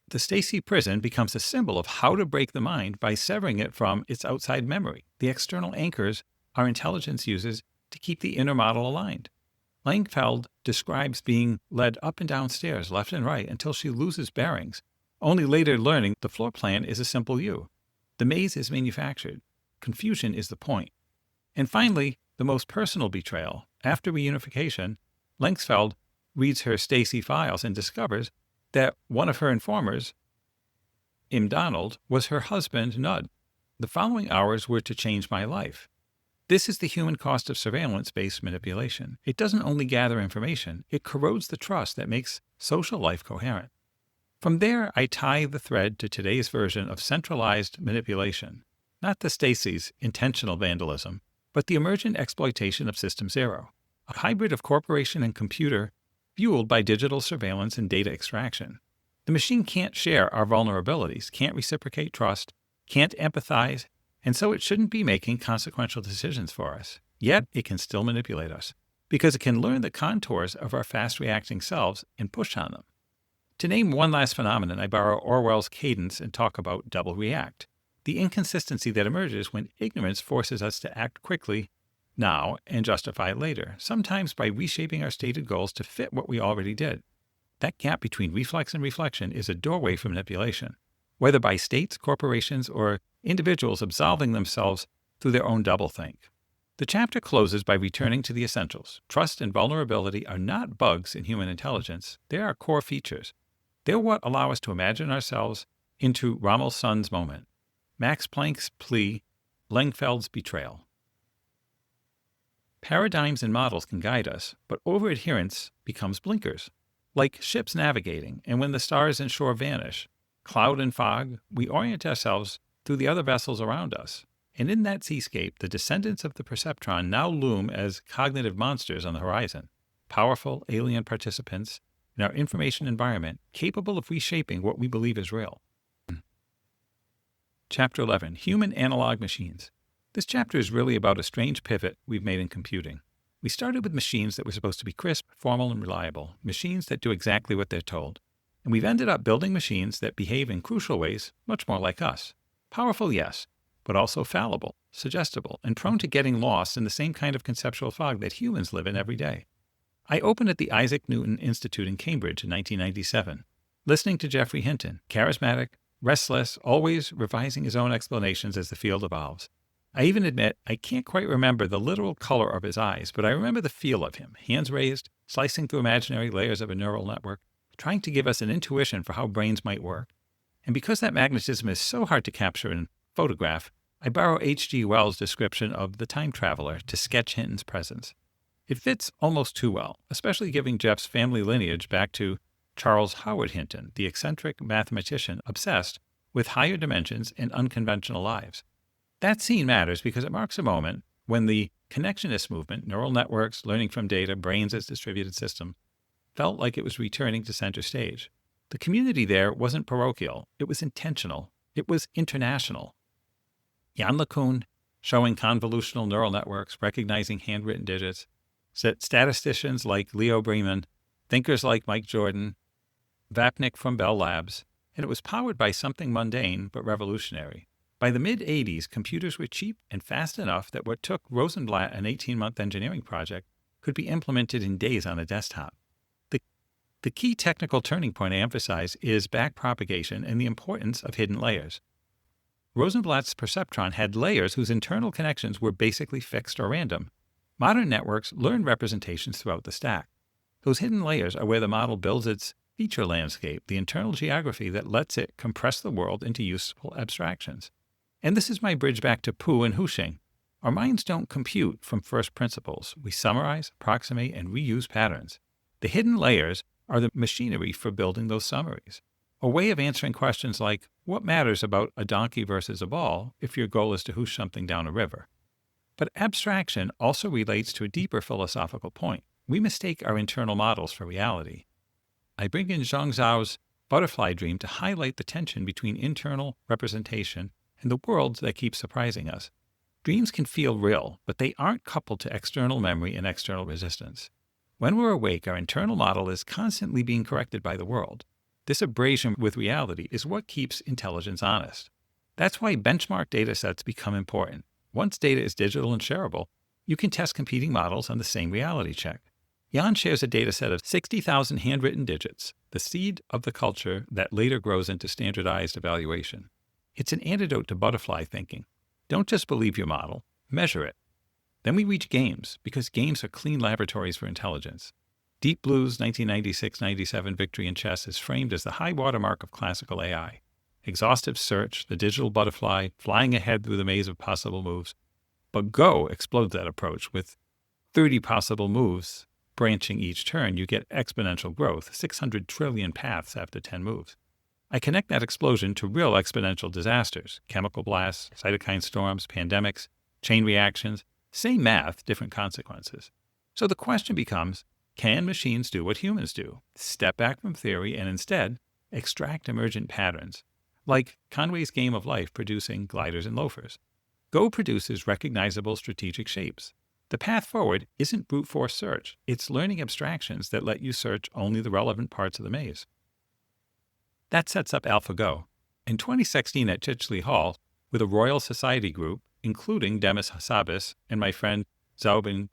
The Stasi prison becomes a symbol of how to break the mind by severing it from its outside memory. The external anchors our intelligence uses to keep the inner model aligned. Langfeld describes being led up and down stairs, left and right, until she loses bearings, only later learning the floor plan is a simple U. The maze is manufactured. Confusion is the point. And finally, the most personal betrayal. After reunification, Lengsfeld reads her Stasi files and discovers that one of her informers, Im Donald, was her husband, Nud. The following hours were to change my life. This is the human cost of surveillance-based manipulation. It doesn't only gather information, it corrodes the trust that makes social life coherent. From there, I tie the thread to today's version of centralized manipulation, not the Stasi's intentional vandalism, but the emergent exploitation of System Zero, a hybrid of corporation and computer fueled by digital surveillance and data extraction. The machine can't share our vulnerabilities, can't reciprocate trust, can't empathize, and so it shouldn't be making consequential decisions for us. Yet, it can still manipulate us. because it can learn the contours of our fast-reacting selves and push on them. To name one last phenomenon, I borrow Orwell's cadence and talk about double react, the inconsistency that emerges when ignorance forces us to act quickly now and justify it later, sometimes by reshaping our stated goals to fit what we already did. That gap between reflex and reflection is a doorway for manipulation, whether by states, corporations, or individuals absolving themselves through their own doublethink. The chapter closes by returning to the essentials. Trust and vulnerability are not bugs in human intelligence. They are core features. They're what allow us to imagine ourselves into Rommel's son's moment, Max Planck's plea, Lengfeld's betrayal. Paradigms and models can guide us, but over-adherence becomes blinkers. Like ships navigating, and when the stars and shore vanish, cloud and fog, we orient ourselves through the other vessels around us. And in that seascape, the descendants of the perceptron now loom as cognitive monsters on the horizon, powerful alien participants in our information environment capable of reshaping what we believe is real. Chapter 11, Human Analog Machines. This chapter is really about a strange pivot we've made in computing. We started with machines that were supposed to be crisp, formal, and reliable, machines that do exactly what they're told. And we've ended up building machines that behave in crucial ways much more like us. Powerful, yes, but also fallible, suggestible, and prone to getting lost in the same kind of conceptual fog that humans live in every day. I opened at the Isaac Newton Institute in Cambridge in 1997, listening to Geoffrey Hinton, charismatic, restless, always revising his own explanations as the field evolves. I even admit I can't quite remember the literal color of his eyes, but I remember the feel of him, hands raised, slicing through imaginary layers of a neural network, trying to give us an intuition for how brains might work. And because that magnetism is so hard to capture and photograph, I borrow H.G. Wells' description of the time traveler to sketch Hinton's presence. It fits almost too well, especially giving Jeff's family lineage back to Charles Howard Hinton, the eccentric mathematician obsessed with higher dimensions and unconventional lives. That scene matters because it marks a moment when the connectionist movement, neural networks, learning from data, brains as distributed system, felt like it was returning to center stage. The community there wasn't parochial. It was intentional. It was international. Jan LeCun, showing convolutional neural networks, recognizing handwritten digits, statisticians like Leo Breman, thinkers like Mike Jordan, Vapnik from Bell Labs, and it was powered by something mundane but revolutionary. By the mid-'80s, computers were cheap and fast enough that what took Rosenblatt an 18-month engineering project could be implemented in days on a desktop. The key technical turning point I emphasize is backpropagation and the importance of hidden layers. Rosenblatt's perceptron had layers whose internal connections were basically fixed or random. Modern networks learn representations throughout the stack. Those hidden layers are where the model builds its feature landscape, the internal geography that lets it compress the world into useful abstractions. And this is my bridge back to Pu and Hushing. Our minds don't compute from first principles. We summarize, approximate, and reuse patterns. The hidden layers are the machinery for building those summaries. A way of answering questions like, what matters about a donkey versus a ball if your goal is to hoosh something down a river? But abstraction also relates to a deeper philosophical point. We mistake our internal models for reality. I bring in Zhang Zhao's butterfly dream to highlight the tension between internal representation and the world that keeps surprising us. Dreams can feel real, but they aren't coupled to external memory and external resistance. When we're awake, our internal model is constantly being corrected by the world. This abrasion with reality is what keeps intelligence honest. That's why benchmark datasets become important. Once data is digital and shareable, you can test competing models on the same reality check. Jan shares a dataset of 60,000 handwritten digits, the seed of the culture that later grows into standardized evaluation. It's an antidote to butterfly thinking. Don't just believe your model, measure it. Then we reach games, because games are clean laboratories for intelligence. Deep Blue's 1996-97 victory in chess is framed as the high watermark of classical AI. Exhaustive search, the digital butterfly, flying ahead through the maze of possible moves. But Go explodes that approach with 30 possible moves. Branching each turn, you get exponential growth, 600 trillion paths after 10 moves. I connect that explosion to real exponential disasters, chemical blasts, cytokine storms, pandemics, chain reactions. Same math, different consequences. So the question becomes, can machines do what humans do? Step back from theory and instead extract emergent patterns, like Conway's Game of Life producing gliders and loafers. Go produces recognizable strategic shapes. The path forward isn't brute force search. It's learning abstractions that let you search only the relevant parts of the maze. That sets up AlphaGo. In 2016 at Chichley Hall, with a Royal Society group, including Demis Hassabis and my friend Zauben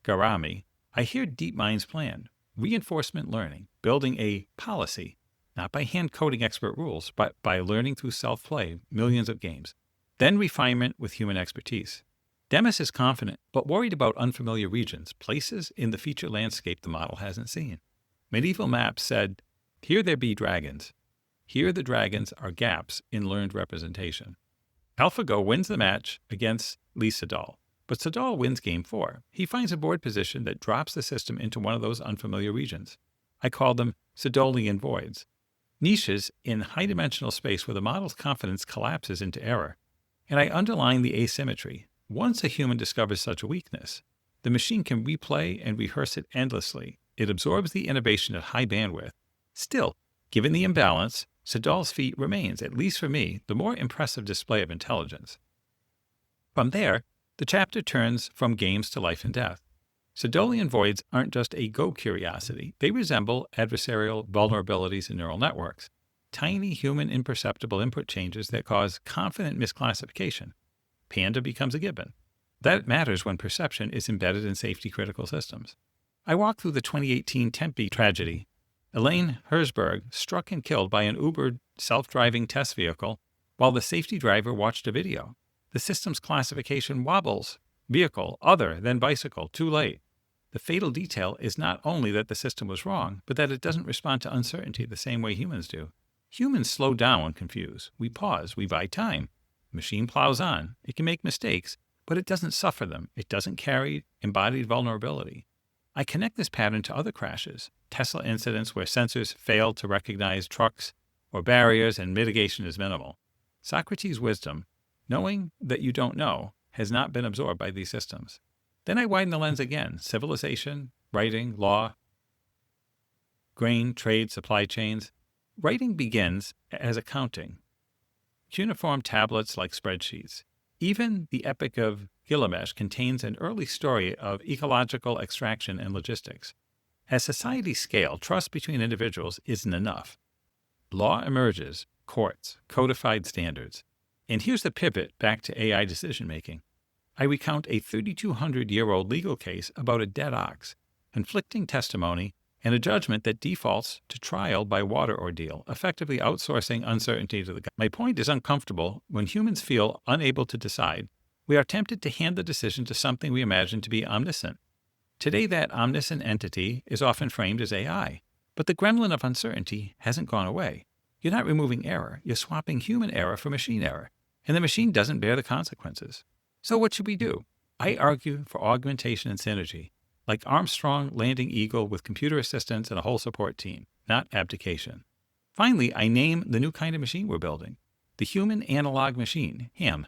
Garami, I hear DeepMind's plan, reinforcement learning, building a policy, not by hand-coding expert rules, but by learning through self-play, millions of games. Then refinement with human expertise. Demis is confident, but worried about unfamiliar regions, places in the feature landscape the model hasn't seen. Medieval Maps said, "Here there be dragons. Here the dragons are gaps in learned representation." AlphaGo wins the match against Lee Sedol, but Sedol wins Game 4. He finds a board position that drops the system into one of those unfamiliar regions. I call them Sedolian voids, niches in high-dimensional space where the model's confidence collapses into error. And I underline the asymmetry. Once a human discovers such a weakness, the machine can replay and rehearse it endlessly. It absorbs the innovation at high bandwidth. Still, given the imbalance, Sedol's feat remains, at least for me, the more impressive display of intelligence. From there, the chapter turns from games to life and death. Sedolian voids aren't just a Go curiosity. They resemble adversarial vulnerabilities in neural networks, tiny human imperceptible input changes that cause confident misclassification. Panda becomes a gibbon. That matters when perception is embedded in safety-critical systems. I walked through the 2018 Tempe tragedy. Elaine Herzberg struck and killed by an Uber self-driving test vehicle while the safety driver watched a video. The system's classification wobbles. Vehicle, other than bicycle, too late. The fatal detail is not only that the system was wrong, but that it doesn't respond to uncertainty the same way humans do. Humans slow down when confused. We pause. We buy time. The machine plows on. It can make mistakes, but it doesn't suffer them. It doesn't carry embodied vulnerability. I connect this pattern to other crashes, Tesla incidents where sensors fail to recognize trucks or barriers and mitigation is minimal. Socrates' wisdom, knowing that you don't know, has not been absorbed by these systems. Then I widen the lens again. Civilization, writing, law, grain, trade, supply chains. Writing begins as accounting. Cuneiform tablets like spreadsheets. Even the Epic of Gilgamesh contains an early story of ecological extraction and logistics. As societies scale, trust between individuals isn't enough. Law emerges, courts, codified standards. And here's the pivot back to AI decision-making. I recount a 3,200-year-old legal case about a dead ox, conflicting testimony, and a judgment that defaults to trial by water ordeal, effectively outsourcing uncertainty to the government. My point is uncomfortable. When humans feel unable to decide, we are tempted to hand the decision to something we imagine to be omniscient. Today, that omniscient entity is often framed as AI, but the gremlin of uncertainty hasn't gone away. You're not removing error. You're swapping human error for machine error, and the machine doesn't bear the consequences. So what should we do? I argue for augmentation and synergy, like Armstrong landing Eagle with computer assistance and a whole support team, not abdication. Finally, I name the new kind of machine we're building, the human analog machine, HAM.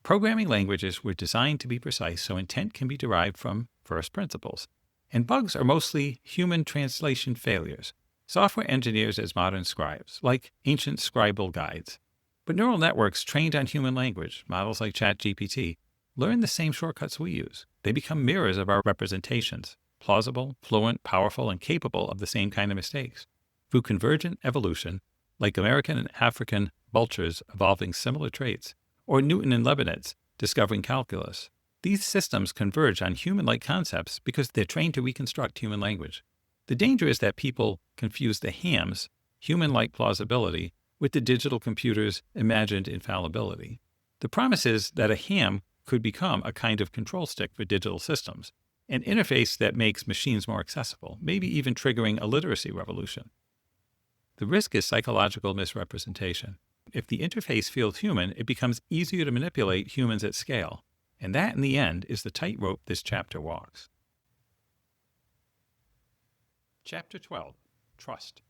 Programming languages were designed to be precise so intent can be derived from first principles. And bugs are mostly human translation failures, software engineers as modern scribes, like ancient scribal guides. But neural networks trained on human language, models like ChatGPT, learn the same shortcuts we use. They become mirrors of our representations, plausible, fluent, powerful, and capable of the same kind of mistakes. Through convergent evolution, like American and African vultures evolving similar traits, or Newton and Leibniz discovering calculus, these systems converge on human-like concepts because they're trained to reconstruct human language. The danger is that people confuse the HAM's human-like plausibility with the digital computer's imagined infallibility. The promise is that a HAM could become a kind of control stick for digital systems, an interface that makes machines more accessible, maybe even triggering a literacy revolution. The risk is psychological misrepresentation. If the interface feels human, it becomes easier to manipulate humans at scale, and that, in the end, is the tightrope this chapter walks. Chapter 12, Trust.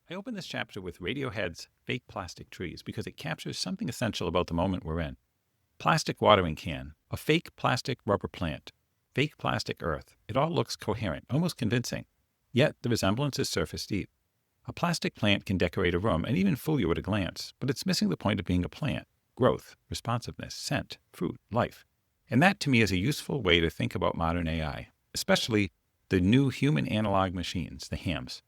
I open this chapter with Radiohead's Fake Plastic Trees because it captures something essential about the moment we're in. Plastic watering can, a fake plastic rubber plant, fake plastic earth. It all looks coherent, almost convincing. Yet the resemblance is surface deep. A plastic plant can decorate a room and even fool you at a glance, but it's missing the point of being a plant: growth, responsiveness, scent, fruit, life. And that, to me, is a useful way to think about modern AI, especially the new human analog machines, the HAMs.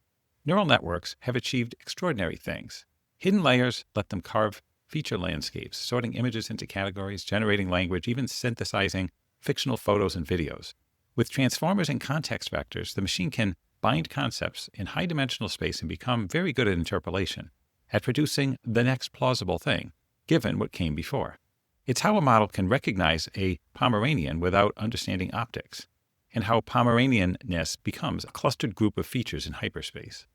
Neural networks have achieved extraordinary things. Hidden layers let them carve feature landscapes, sorting images into categories, generating language, even synthesizing fictional photos and videos. With transformers and context vectors, the machine can bind concepts in high-dimensional space and become very good at interpolation, at producing the next plausible thing, given what came before. It's how a model can recognize a Pomeranian without understanding optics, and how Pomeranianness becomes a clustered group of features in hyperspace.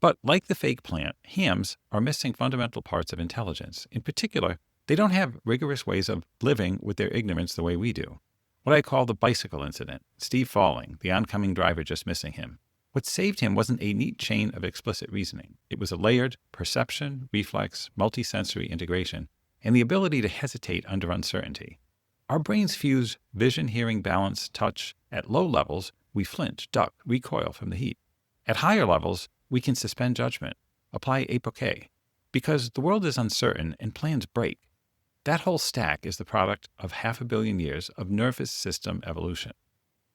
But like the fake plant, HAMs are missing fundamental parts of intelligence. In particular, they don't have rigorous ways of living with their ignorance the way we do. What I call the bicycle incident, Steve falling, the oncoming driver just missing him. What saved him wasn't a neat chain of explicit reasoning. It was a layered perception, reflex, multisensory integration, and the ability to hesitate under uncertainty. Our brains fuse vision, hearing, balance, touch. At low levels, we flinch, duck, recoil from the heat. At higher levels, we can suspend judgment, apply appliqué, because the world is uncertain and plans break. That whole stack is the product of 500 million years of nervous system evolution.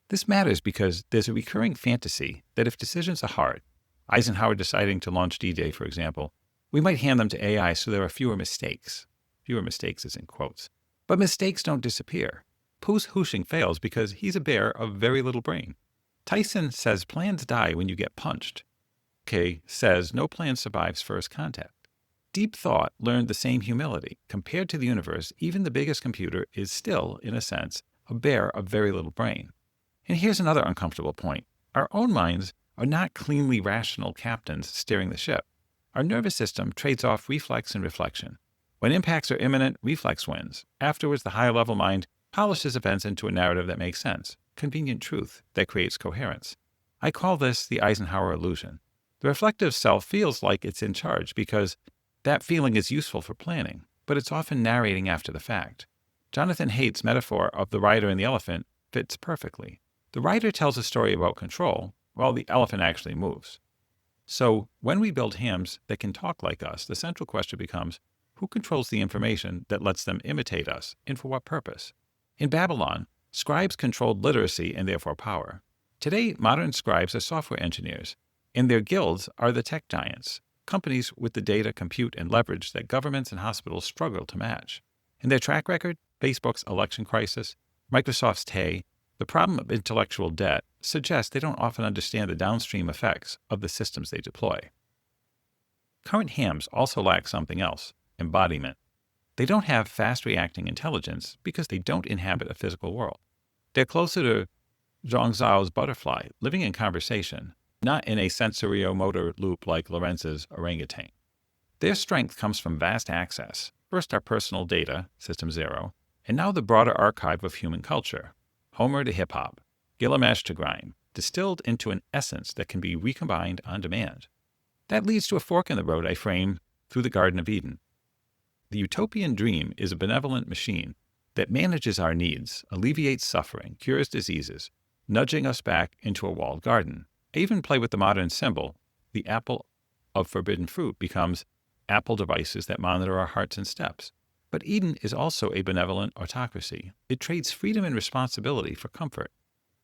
This matters because there's a recurring fantasy that if decisions are hard, Eisenhower deciding to launch D-Day, for example, we might hand them to AI so there are fewer mistakes. Fewer mistakes is in quotes. But mistakes don't disappear. Poos Hooshing fails because he's a bear of very little brain. Tyson says plans die when you get punched. Kay says no plan survives first contact. Deep Thought learned the same humility. Compared to the universe, even the biggest computer is still, in a sense, a bear of very little brain. And here's another uncomfortable point. Our own minds are not cleanly rational captains steering the ship. Our nervous system trades off reflex and reflection. When impacts are imminent, reflex wins. Afterwards, the higher-level mind polishes events into a narrative that makes sense, convenient truth that creates coherence. I call this the Eisenhower illusion. The reflective self feels like it's in charge because that feeling is useful for planning, but it's often narrating after the fact. Jonathan Haidt's metaphor of the rider and the elephant fits perfectly. The rider tells a story about control, while the elephant actually moves. So, when we build HAMs that can talk like us, the central question becomes, who controls the information that lets them imitate us, and for what purpose? In Babylon, scribes controlled literacy and therefore power. Today, modern scribes are software engineers, and their guilds are the tech giants, companies with the data, compute, and leverage that governments and hospitals struggle to match. In their track record, Facebook's election crisis, Microsoft's Tay, the problem of intellectual debt suggests they don't often understand the downstream effects of the systems they deploy. Current HAMs also lack something else, embodiment. They don't have fast-reacting intelligence because they don't inhabit a physical world. They're closer to Zhuangzi's butterfly, living in conversation, not in a sensorio-motor loop like Lorenz's orangutan. Their strength comes from vast access, first our personal data, System Zero, and now the broader archive of human culture, Homer to hip-hop, Gilgamesh to grime, distilled into an essence that can be recombined on demand. That leads to a fork in the road I frame through the Garden of Eden. The utopian dream is a benevolent machine that manages our needs, alleviates suffering, cures diseases, nudging us back into a walled garden. I even play with the modern symbol. The apple of forbidden fruit becomes Apple devices that monitor our hearts and steps. But Eden is also a benevolent autocracy. It trades freedom and responsibility for comfort.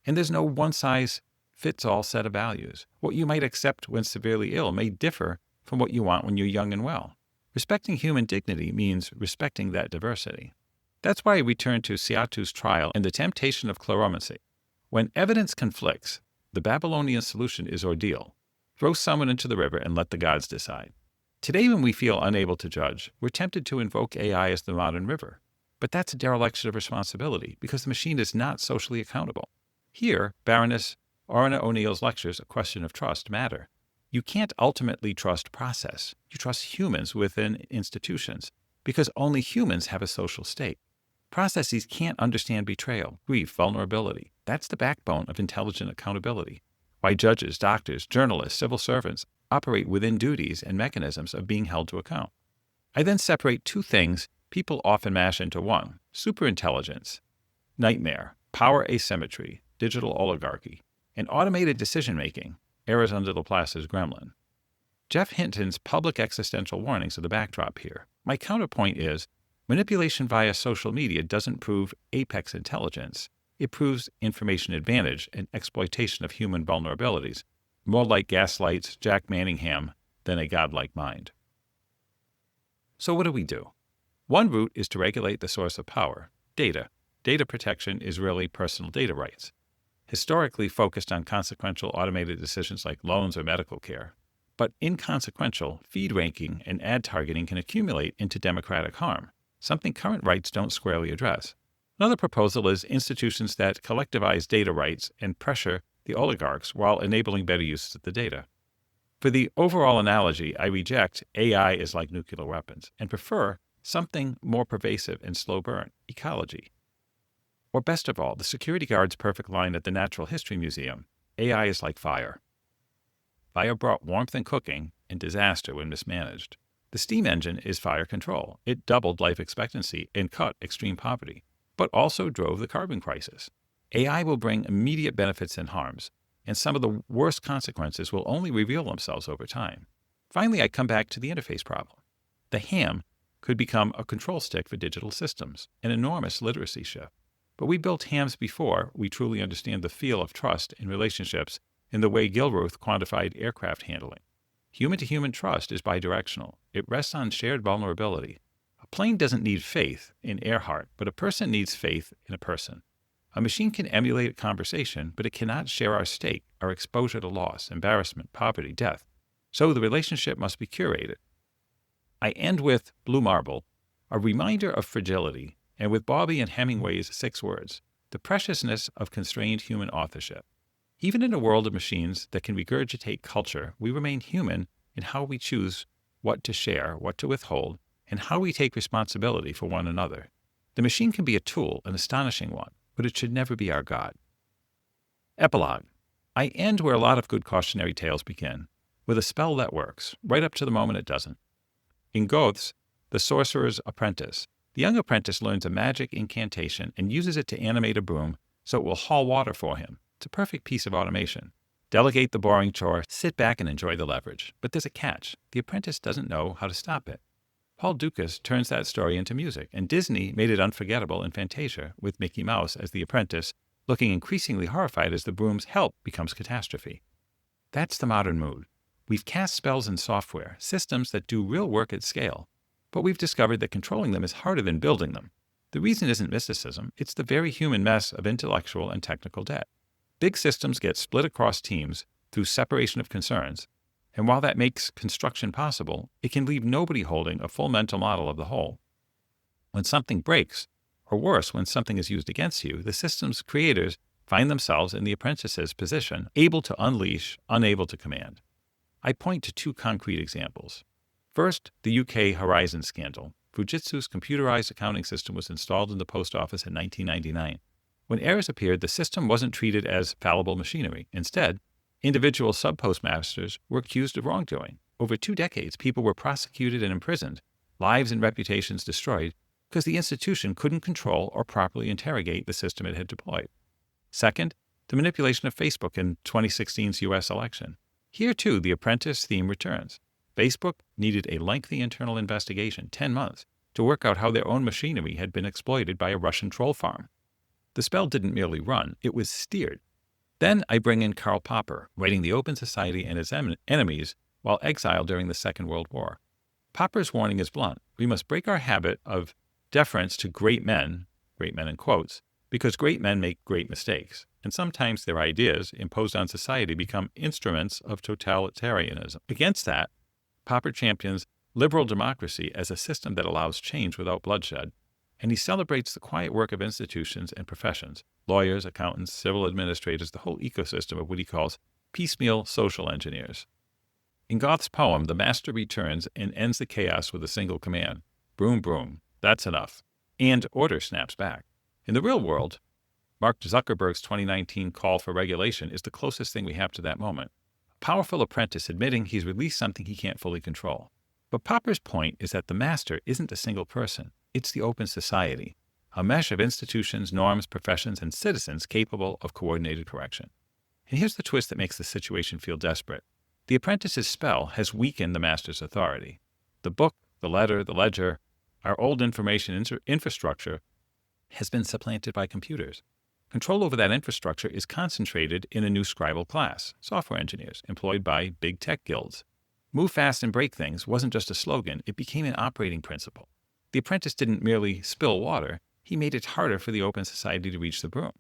And there's no one-size-fits-all set of values. What you might accept when severely ill may differ from what you want when you're young and well. Respecting human dignity means respecting that diversity. That's why I return to Seattu's trial and the temptation of chloromancy. When evidence conflicts, the Babylonian solution is ordeal. Throw someone into the river and let the gods decide. Today, when we feel unable to judge, we're tempted to invoke AI as the modern river. But that's a dereliction of responsibility because the machine is not socially accountable. Here, Baroness Orna O'Neill's lectures, A Question of Trust, matter. You can't ultimately trust process. You trust humans within institutions because only humans have a social state. Processes can't understand betrayal, grief, vulnerability. That's the backbone of intelligent accountability. Why judges, doctors, journalists, civil servants operate within duties and mechanisms of being held to account. I then separate two things people often mash into one: superintelligence, nightmare, power asymmetry, digital oligarchy, and automated decision-making, errors under Laplace's gremlin. Jeff Hinton's public existential warnings are the backdrop here. My counterpoint is, Manipulation via social media doesn't prove apex intelligence. It proves information advantage and exploitation of human vulnerabilities, more like Gaslight's Jack Manningham than a godlike mind. So what do? One route is to regulate the source of power, data. Data protection is really personal data rights, historically focused on consequential automated decisions like loans or medical care. But inconsequential feed ranking and ad targeting can accumulate into democratic harm, something current rights don't squarely address. Another proposal is institutions that collectivize data rights and pressure the oligarchs while enabling better use of the data. For the overall analogy, I reject AI is like nuclear weapons and prefer something more pervasive and slow burn, ecology. Or best of all, the security guard's perfect line at the Natural History Museum, AI is like fire. Fire brought warmth and cooking and disaster when mismanaged. The steam engine is fire control. It doubled life expectancy and cut extreme poverty, but also drove the carbon crisis. AI will bring immediate benefits and harms, and some of the worst consequences will only reveal themselves over time. Finally, I come back to the interface problem. The ham could become a control stick for digital systems, an enormous literacy shift. But we built hams before we truly understand the feel of trust in relationships in the way Gilruth quantified aircraft handling. Human-to-human trust is bidirectional. It rests on shared vulnerability. A plane doesn't need faith in Earhart, but a person needs faith in a person. A machine can emulate a conversation, but it cannot share our stake, our exposure to loss, embarrassment, poverty, death. So the relationship must be curated. I end with Blue Marble, a reminder of fragility, and with Bobby and Hemingway's 6 words, the preciousness of constrained human authorship. Even in a world of machines that can regurgitate culture, we remain human in how we choose what to share, what to withhold, and how we take responsibility for one another. The machine can be a tool, an astonishing one, but it should never be our God. Epilogue. I end where a lot of good cautionary tales begin, with a spell that works, right up to the moment it doesn't. In Goeth's The Sorcerer's Apprentice, the young apprentice learns a magic incantation and uses it to animate a broom so it will haul water for him. It's a perfect piece of automation. Delegate the boring chore, sit back and enjoy the leverage. But there's a catch. The apprentice doesn't know how to stop it. Paul Dukas turns that story into music, and Disney made it unforgettable in Fantasia with Mickey Mouse as the apprentice, looking increasingly horrified as the broom's help becomes catastrophe. That's the modern mood. We've cast spells in software, systems that do real work at scale, but we've discovered that controlling them is harder than building them. The reason isn't mysticism, it's the very human mess of intellectual and technical debt. Big systems get split across teams through separation of concerns, and while that makes construction possible, it can leave nobody holding a full mental model of the whole. When something breaks, or worse, when something is used against you, the system's creators find themselves in the apprentice's position, able to unleash, unable to command. I point to 2 concrete examples. First, the UK Horizon scandal. Fujitsu's computerized accounting system was installed in the post office in 1999. When errors appeared, the system wasn't treated as fallible machinery. Instead, individual sub-postmasters were accused of wrongdoing. Over 2 decades, people were prosecuted and imprisoned, lives and reputations destroyed, because the institution couldn't control or properly interrogate the system it had deployed. Second, the manipulation of Facebook in 2016's U.S. election. Here, too, the apprentice theme returns. Facebook needed a lengthy internal investigation, 10 months, to work out how their own machinery had been exploited by a Russian troll farm. The spell didn't merely run, it was steered. Then I bring in Karl Popper, writing The Open Society and Its Enemies while exiled during the Second World War. Popper's warning is blunt. We must break our habit of deference to great men in quotes, because great men make great mistakes, and sometimes their ideas, imposed on society, become instruments of totalitarianism. Against that, Popper champions liberal democracy as a system that allows change without bloodshed, and he celebrates the quiet work of institutions and professions, lawyers, accountants, civil administrators, the whole ecosystem of what he calls piecemeal social engineers. In Goeth's poem, the master returns and ends the chaos with a single command: broom, broom, that's enough. And order snaps back. In the real world, Mark Zuckerberg's 2019 call for regulation is the closest thing we have to that moment. A powerful apprentice admitting he's released something he can't fully control. But Popper's point is that the master isn't a single person. It's the open society, a mesh of institutions, norms, professions, and citizens capable of coordinated correction. And here's the twist that makes the situation feel desperate. The apprentice's spell has weakened the master's authority. The book, the letter, the ledger Our old information infrastructure has been supplanted by computers. Control over that infrastructure is concentrated in a new scribal class, software engineers, employed by big tech guilds. Move fast and break things wasn't just a slogan, it became an operating principle. The apprentice didn't merely spill water, he made it harder for the open society to reach the broom.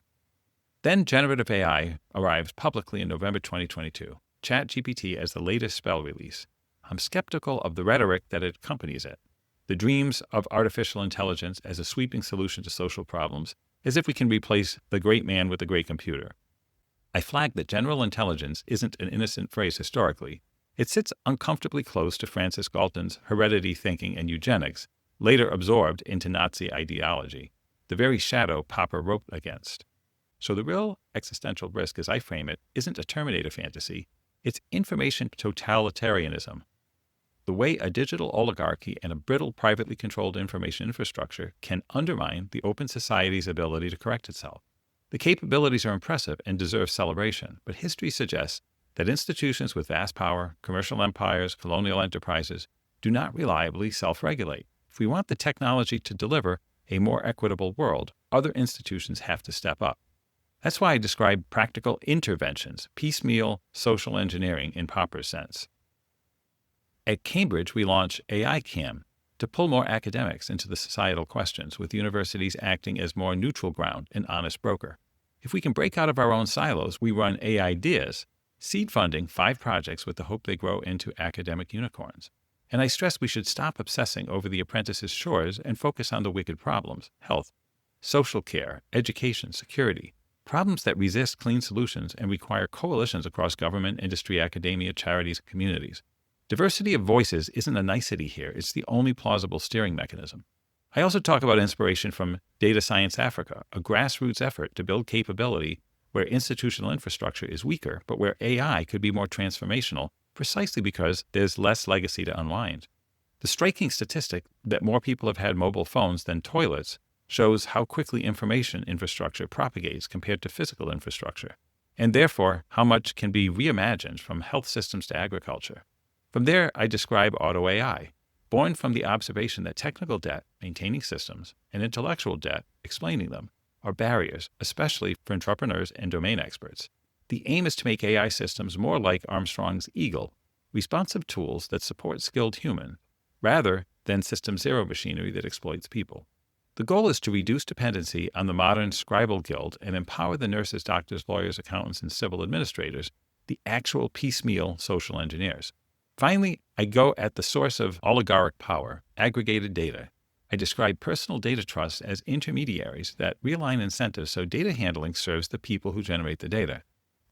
Then generative AI arrived publicly in November 2022, ChatGPT as the latest spell release. I'm skeptical of the rhetoric that accompanies it. The dreams of artificial intelligence as a sweeping solution to social problems, as if we can replace the great man with the great computer. I flag that general intelligence isn't an innocent phrase historically. It sits uncomfortably close to Francis Galton's heredity thinking and eugenics, later absorbed into Nazi ideology, the very shadow Popper wrote against. So the real existential risk, as I frame it, isn't a Terminator fantasy, it's information totalitarianism. The way a digital oligarchy and a brittle, privately controlled information infrastructure can undermine the open society's ability to correct itself. The capabilities are impressive and deserve celebration, but history suggests that institutions with vast power, commercial empires, colonial enterprises, do not reliably self-regulate. If we want the technology to deliver a more equitable world, other institutions have to step up. That's why I describe practical interventions, piecemeal social engineering in Popper's sense. At Cambridge, we launched AICAM to pull more academics into the societal questions, with universities acting as more neutral ground and honest broker. If we can break out of our own silos, we run AIdeas, seed funding 5 projects with the hope they grow into academic unicorns. And I stress we should stop obsessing over the apprentice's chores and focus on the wicked problems: health, social care, education, security, problems that resist clean solutions and require coalitions across government, industry, academia, charities, and communities. Diversity of voices isn't a nicety here, it's the only plausible steering mechanism. I also talk about inspiration from Data Science Africa, a grassroots effort to build capability where institutional infrastructure is weaker, but where AI could be more transformational precisely because there's less legacy to unwind. The striking statistic that more people have had mobile phones than toilets shows how quickly information infrastructure propagates compared to physical infrastructure, and therefore how much can be reimagined from health systems to agriculture. From there, I describe auto AI, born from the observation that technical debt, maintaining systems, and intellectual debt, explaining them, are barriers, especially for entrepreneurs and domain experts. The aim is to make AI systems more like Armstrong's Eagle, responsive tools that support skilled humans, rather than System Zero machinery that exploits people. The goal is to reduce dependency on the modern scribal guild and empower the nurses, doctors, lawyers, accountants, and civil administrators, the actual piecemeal social engineers. Finally, I go at the source of oligarchic power, aggregated data. I describe personal data trusts as intermediaries that realign incentives so data handling serves the people who generate the data.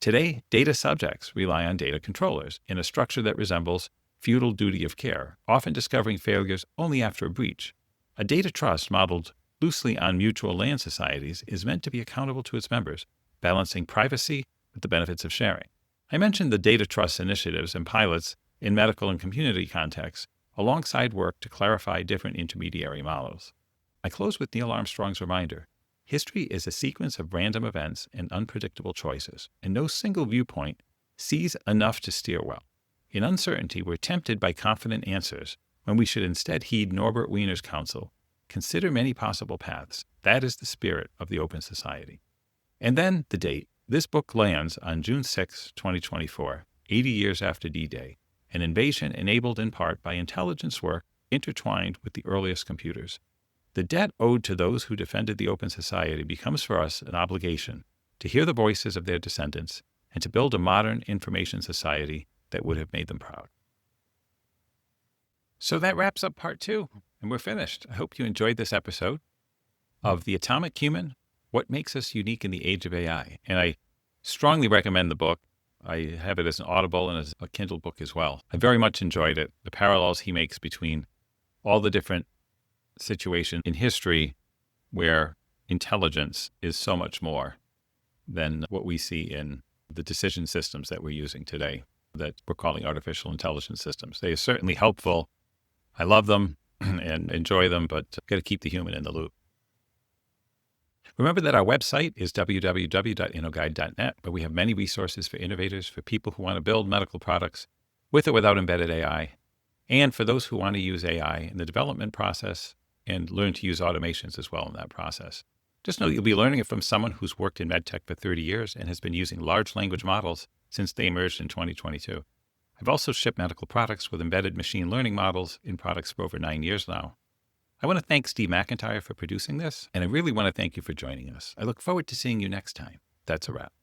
Today, data subjects rely on data controllers in a structure that resembles feudal duty of care, often discovering failures only after a breach. A data trust modeled loosely on mutual land societies is meant to be accountable to its members, balancing privacy with the benefits of sharing. I mentioned the data trust initiatives and pilots in medical and community contexts, alongside work to clarify different intermediary models. I close with Neil Armstrong's reminder: history is a sequence of random events and unpredictable choices, and no single viewpoint sees enough to steer well. In uncertainty, we're tempted by confident answers, when we should instead heed Norbert Wiener's counsel: consider many possible paths. That is the spirit of the open society. And then the date. This book lands on June 6, 2024, 80 years after D-Day, an invasion enabled in part by intelligence work intertwined with the earliest computers. The debt owed to those who defended the open society becomes for us an obligation to hear the voices of their descendants and to build a modern information society that would have made them proud. So that wraps up part 2, and we're finished. I hope you enjoyed this episode of The Atomic Human: What Makes Us Unique in the Age of AI. And I strongly recommend the book. I have it as an Audible and as a Kindle book as well. I very much enjoyed it. The parallels he makes between all the different situations in history where intelligence is so much more than what we see in the decision systems that we're using today that we're calling artificial intelligence systems. They are certainly helpful. I love them and enjoy them, but got to keep the human in the loop. Remember that our website is www.innoguide.net, where we have many resources for innovators, for people who want to build medical products with or without embedded AI, and for those who want to use AI in the development process and learn to use automations as well in that process. Just know you'll be learning it from someone who's worked in medtech for 30 years and has been using large language models since they emerged in 2022. I've also shipped medical products with embedded machine learning models in products for over 9 years now. I want to thank Steve McIntyre for producing this, and I really want to thank you for joining us. I look forward to seeing you next time. That's a wrap.